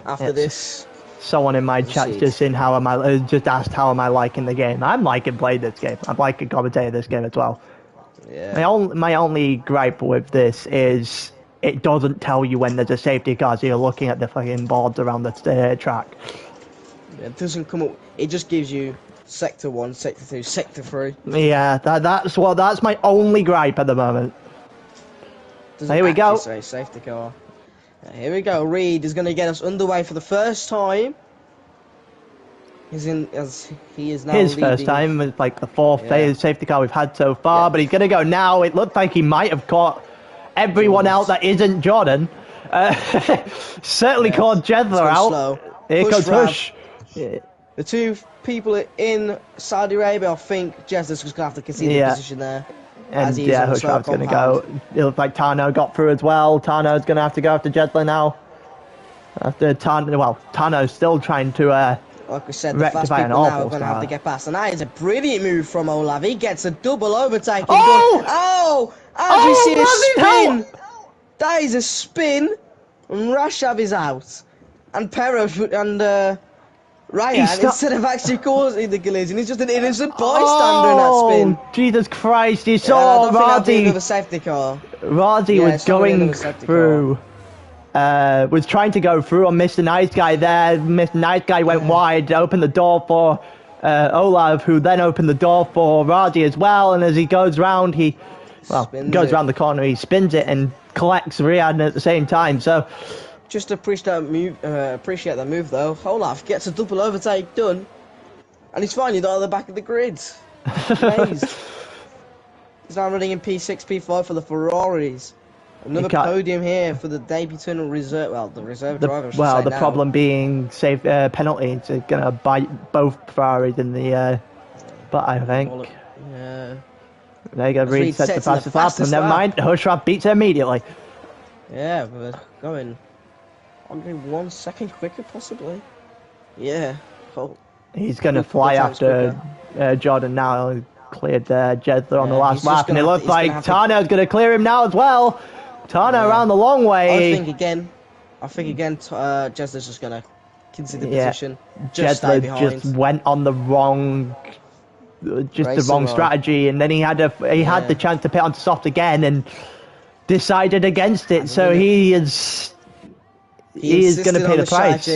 After this, someone in my chat just asked how am I liking the game. I'm liking playing this game. I'm liking commentating this game as well. yeah. My only gripe with this is it doesn't tell you when there's a safety car, so you're looking at the fucking boards around the track. It doesn't come up. It just gives you sector 1, sector 2, sector 3. Yeah, that's my only gripe at the moment. Here we go. Say safety car. Here we go. Reed is going to get us underway for the first time. He is now His leading. first time with like the fourth safety car we've had so far, but he's going to go now. It looked like he might have caught everyone out that isn't Jordan. Certainly caught Jedler out. Slow. Here goes Push. The two people in Saudi Arabia, I think Jedler's just going to have to concede the position there. And Hushrav's going to go. It looks like Tano got through as well. Tano's going to have to go after Jedler now. Tano's still trying to like we said, the fast people now are going to have to get past. And that is a brilliant move from Olav. He gets a double overtake. As we see a spin. That is a spin. And Rashav is out. And Ryan, instead of actually causing the collision, he's just an innocent bystander in that spin. Jesus Christ, you saw Razi. Razi was going through. Was trying to go through on Mr. Nice Guy there. Mr. Nice Guy went wide, opened the door for Olav, who then opened the door for Razi as well. And as he goes round, goes round the corner, he spins it and collects Riyadh at the same time. So. Just appreciate that move though. Olaf gets a double overtake done, and he's finally not at the back of the grid. Amazed. He's now running in P6, P5 for the Ferraris. Another podium here for the debutant reserve. Well, the reserve driver. The problem being penalties are gonna bite both Ferraris in the butt, I think. Yeah. There you go. Reed sets the fastest lap, and never mind. Hushrav beats it immediately. Yeah, we're going. Only 1 second quicker, possibly. Yeah. He's going to fly after Jordan now. He cleared Jedler on the last lap, and it looks like Tano's going to clear him now as well. Tano around the long way. I think again, Jedler's just going to concede the position. Jedler just went on the wrong, strategy, and then he had the chance to pit onto soft again and decided against it. So he is going to pay the price.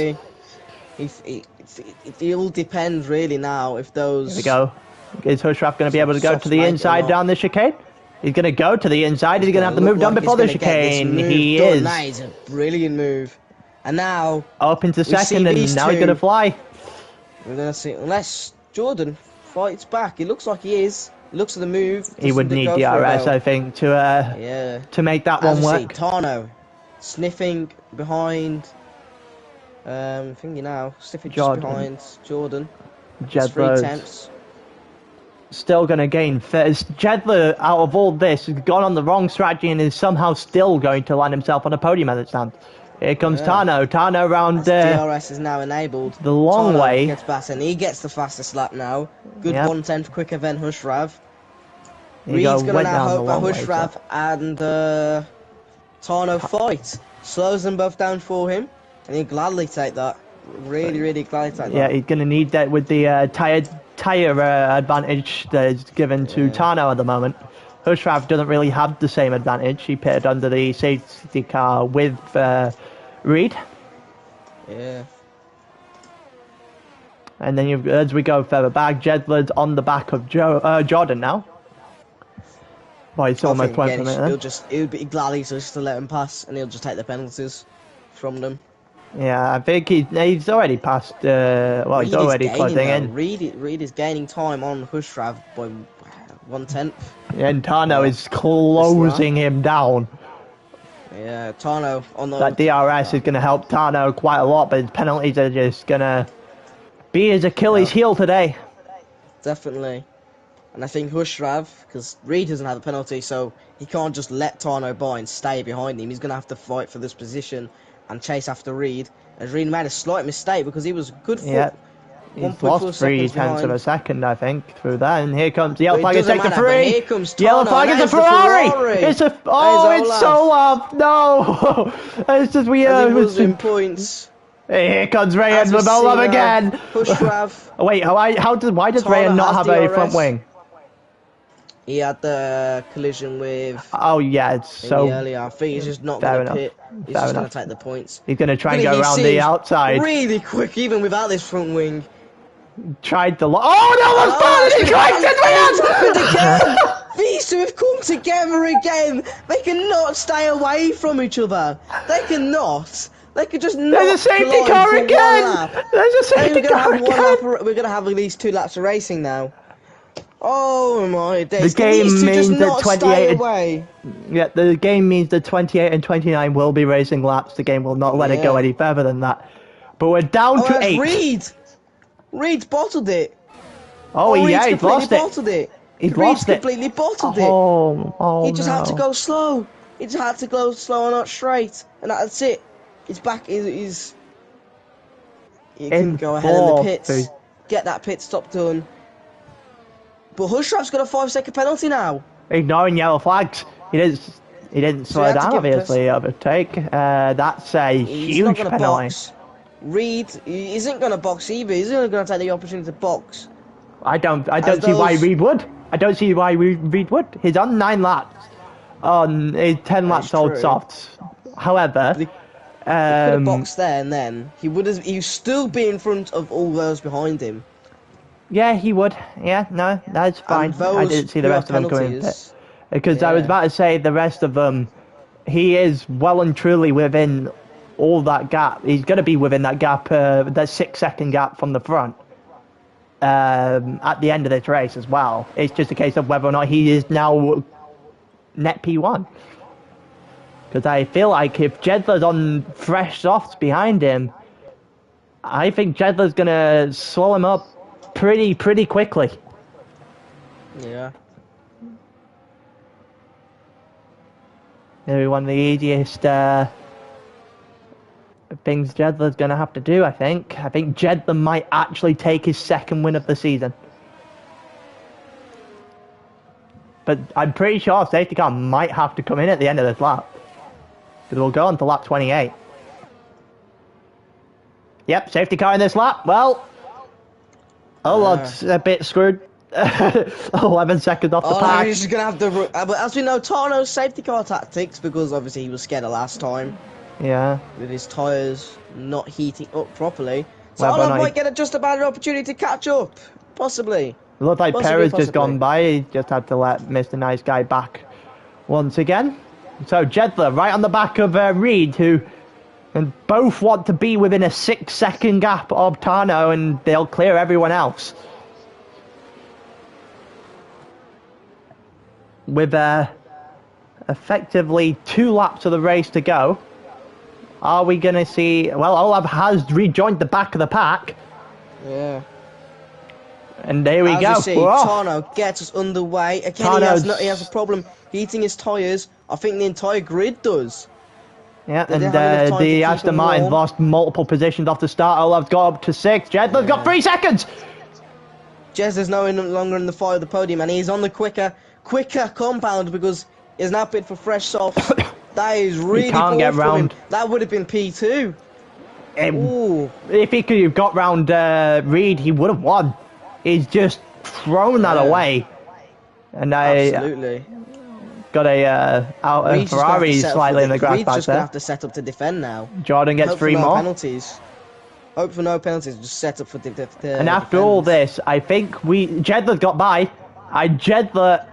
It all depends really now if those. Here we go. Is Hushrav going to be able to go to the inside down the chicane? He's going to go to the inside. He's going to have to move done before the chicane. He is. That is a brilliant move. And now up into second, and now he's going to fly. We're going to see, unless Jordan fights back. It looks like he is. It looks at the move. He would need DRS, I think, to make that one work. Tano sniffing behind. Thinking now, sniffing just behind Jordan. Just 3 attempts. still going to gain first. Jedler, out of all this, has gone on the wrong strategy and is somehow still going to land himself on a podium as it stands. Here comes Tano. Tano round DRS is now enabled. the long Tano way. gets past and he gets the fastest lap now. Good 1/10 quicker than Hushrav. Reed's going to now hope that Hushrav and Tano fight. Slows them both down for him. And he'll gladly take that. Really gladly take that. Yeah, he's going to need that with the tyre advantage that is given to Tano at the moment. Hushrav doesn't really have the same advantage. He pitted under the safety car with Reed. Yeah. And then as we go further back, Jedler's on the back of Jordan now. Well, it's almost went from it. He'll be gladly just to let him pass, and he'll just take the penalties from them. Yeah, I think he's already passed. Well, he's already closing in. Reed is gaining time on Hushrav by 1/10. Yeah, and Tano is closing him down. Yeah, Tano on the... That DRS is going to help Tano quite a lot, but his penalties are just going to be his Achilles heel today. Definitely. And I think Hushrav, because Reed doesn't have a penalty, so he can't just let Tano by and stay behind him. He's going to have to fight for this position and chase after Reed. As Reed made a slight mistake because he was good for... Yeah. He's lost 3 tenths of a second, I think, through that. And here comes the yellow flag is taken free. Here comes Tano. Yellow flag is a Ferrari. It's a... Oh, it's so up. No. It's just we... losing points. Here comes Rayan Babelov again. Hushrav. Wait, why does Rayan not have a front wing? He had the collision with... Oh, yeah, it's so... Earlier. I think he's just not going to pit. He's just going to take the points. He's going to try and go around the outside. Really quick, even without this front wing. Tried to... Oh, no, one's again! These two have come together again! They cannot stay away from each other. They cannot. They could just not. There's a safety car again! There's a safety car again! We're going to have at least 2 laps of racing now. Oh my days. The game means that 28 away. Yeah, the game means that 28 and 29 will be racing laps. The game will not let it go any further than that. But we're down to 8. Reed's bottled it. He's lost it. Bottled it. He's lost it. Completely bottled it. He just had to go slow. He just had to go slow and not straight. And that's it. He's back. He can go ahead in the pits. Get that pit stop done. But Hushrav's got a 5-second penalty now. Ignoring yellow flags. He didn't slow down, obviously, overtake. That's a huge penalty. Box. Reed isn't going to box either. He's only going to take the opportunity to box. I don't see why Reed would. I don't see why Reed would. He's on 9 laps. He's 10 laps old softs. However, he could have boxed there and then. He would still be in front of all those behind him. Yeah, he would. Yeah, no, that's fine. I didn't see the rest of them coming in. Because I was about to say the rest of them, he is well and truly within all that gap. He's going to be within that gap, that 6-second gap from the front at the end of this race as well. It's just a case of whether or not he is now net P1. Because I feel like if Jedler's on fresh softs behind him, I think Jedler's going to slow him up pretty quickly. Yeah. Maybe one of the easiest things Jedler's going to have to do, I think. I think Jedler might actually take his 2nd win of the season. But I'm pretty sure safety car might have to come in at the end of this lap. Because we'll go on to lap 28. Yep, safety car in this lap. Well... Lod's a bit screwed. 11 seconds off the pack. He's going to have the... But as we know, Tano's safety car tactics, because obviously he was scared the last time. Yeah. With his tyres not heating up properly. Tano might get just about an opportunity to catch up. Possibly. It looked like Perez just gone by. He just had to let Mr. Nice Guy back once again. So Jedler right on the back of Reed, who... And both want to be within a 6-second gap of Tano, and they'll clear everyone else. With effectively 2 laps of the race to go, are we going to see... Well, Olav has rejoined the back of the pack. Yeah. And there we As go. we see, Whoa. Tano gets us underway. Again, Tano's- he has a problem heating his tyres. I think the entire grid does. Yeah, They and didn't have enough time to the keep Aston him Martin warm. lost multiple positions off the start. Olaf's got up to 6. Jedler's got 3 seconds. Jez is no longer in the fight of the podium, and he's on the quicker compound because he's now bid for fresh softs. That is really can't poor get from round. him. That would have been P2. Ooh. If he could have got round Reed, he would have won. He's just thrown that away. And I Absolutely. got a Ferrari slightly in the grass Reed's back just going to there. have to set up to defend now. Jordan gets Hope 3 for no more. penalties. Hope for no penalties. Just set up for And after all this, I think Jedler's got by. Jedler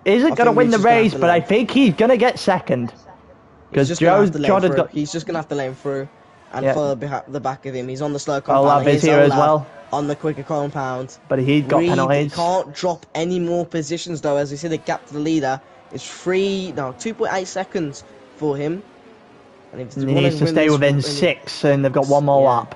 isn't going to think win Reed's the just gonna have race, to but I let- think he's going to get second. Because Jordan's got... He's just going to have to let him through and Yeah. follow the back of him. He's on the slow compound. Olaf is here as well. On the quicker compound. But he's got Reed penalties. can't drop any more positions though, as we see the gap to the leader is 2.8 seconds for him. And if And he needs to stay within 6, and they've got one more lap.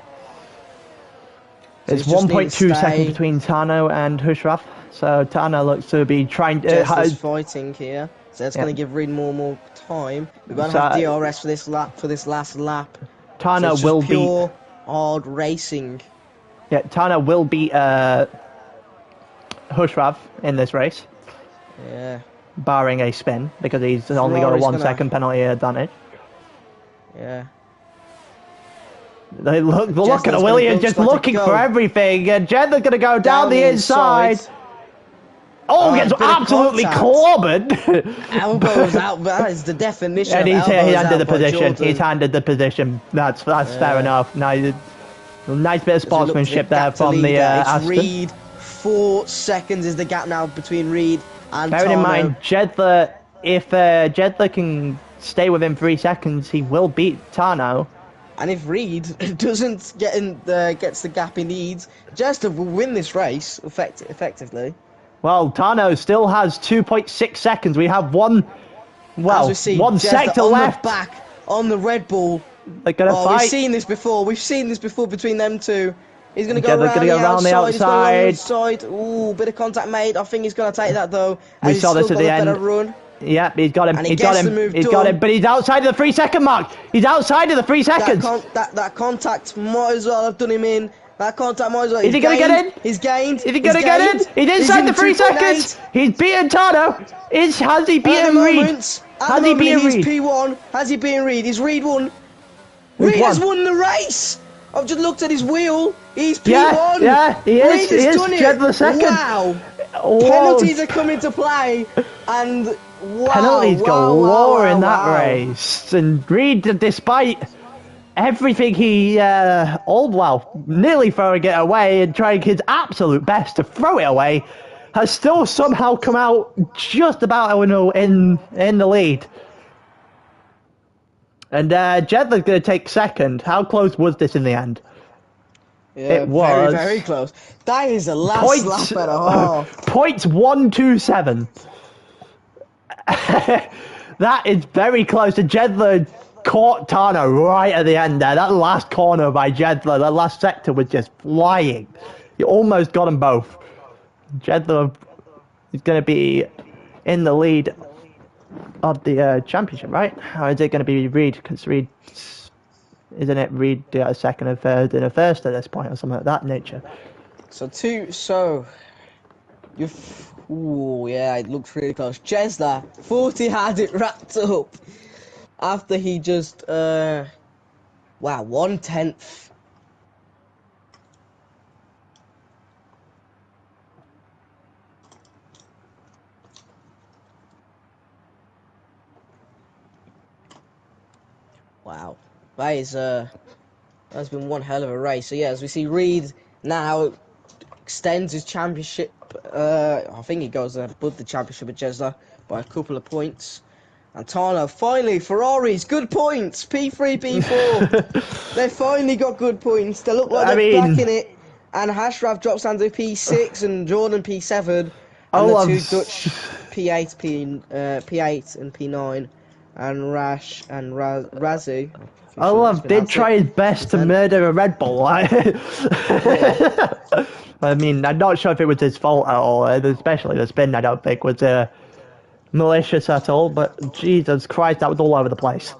So It's he's just need to 1.2 seconds stay- between Tano and Hushraf. So Tano looks to be trying to... Just fighting here, so that's going to give Reed more time. We're going to have DRS for this last lap. Tano So it's will just beat... pure hard racing. Yeah, Tano will beat Hushraf in this race, Yeah, barring a spin, because he's only got a Ferrari's 1 gonna- second penalty advantage. yeah. They look Jedler's at gonna Williams go, just starting to looking go. for everything, and Jedler's going to go down the inside. Oh, gets bit of absolutely contact. clobbered. Elbows out. That is the definition. And of he's elbows handed out the by position. Jordan. He's handed the position. That's fair enough. Nice bit of As we look sportsmanship to the there gap to from the leader, it's Aston. Reed. 4 seconds is the gap now between Reed and Bearing in Tano. mind, Jedler, if Jedler can stay within 3 seconds, he will beat Tano. And if Reed doesn't gets the gap he needs, Jester will win this race effectively. Well, Tano still has 2.6 seconds. We have one As we see, 1 Jester sector on left. the back on the Red Bull. They're going to fight. We've seen this before. We've seen this before between them two. He's going to Yeah, go they're around, gonna go around the outside. He's going on the outside. Ooh, bit of contact made. I think he's going to take that though. We And saw he's this still at the got a end. better run. Yeah, he's got him. And he He's got gets the him. move He's got done. him. But he's outside of the 3 second mark. He's outside of the 3 seconds. That contact might as well have done him in. That contact might as well. Is he going to get in? He's gained. Is he going to get in? He's inside the 3 seconds. He's beaten Tano. Has he beaten Reed? Has he beaten He's Reed? P1. Has he beaten Reed? Is Reed won? Reed has won the race. I've just looked at his wheel. He's P1. Yeah, he is. Reed He has is. done it. Jedler second. Wow. Whoa. Penalties are coming to play, and wow, Penalties wow, galore wow, in that wow. race. And Reed, despite everything he, nearly throwing it away and trying his absolute best to throw it away, has still somehow come out just about in the lead. And Jedler's going to take second. How close was this in the end? Yeah, It was very, very close. That is the last lap and a half. 0.127. That is very close. And Jedler caught Tano right at the end there. That last corner by Jedler, that last sector was just flying. He almost got them both. Jedler is going to be in the lead of the championship, right? Or is it going to be Reed? Because Reed, isn't it Reed a second, a third, and a first at this point, or something of that nature? Ooh, yeah, it looks really close. Chesler, 40 had it wrapped up after he just, wow, 1/10. Wow, that's been one hell of a race. So yeah, as we see, Reed now extends his championship. I think he goes above the championship with Chesler by a couple of points. And Tano, finally, Ferraris, good points. P3, P4. They finally got good points. They look like they're back in it. And Hashraf drops down to P6 and Jordan P7. And the two Dutch P8 and P9. And Rash and Razzie. Olaf did try his best to murder a Red Bull. I mean, I'm not sure if it was his fault at all, especially the spin. I don't think was malicious at all. But Jesus Christ, that was all over the place.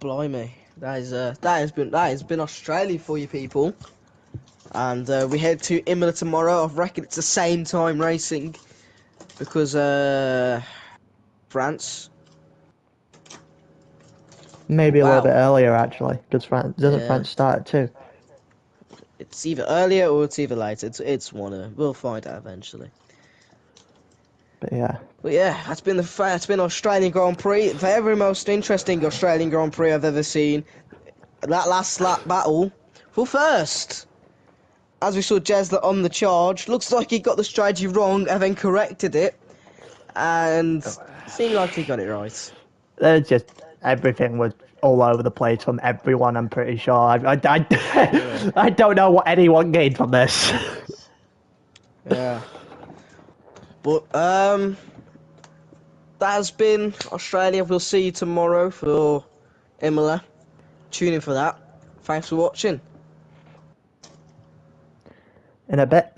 Blimey, that has been Australia for you people. And we head to Imola tomorrow. I reckon it's the same time racing because France. Maybe a little Wow. bit earlier actually, because doesn't Yeah. France start at 2? It's either earlier or it's either later. It's one of. We'll find out eventually. But yeah. But yeah, that's been Australian Grand Prix. The very most interesting Australian Grand Prix I've ever seen. That last lap battle for first. As we saw Jesler on the charge, looks like he got the strategy wrong and then corrected it. And seemed like he got it right. There's just everything was all over the place from everyone. I'm pretty sure. Yeah. I don't know what anyone gained from this. Yeah. But that has been Australia. We'll see you tomorrow for Imola. Tune in for that. Thanks for watching. In a bit.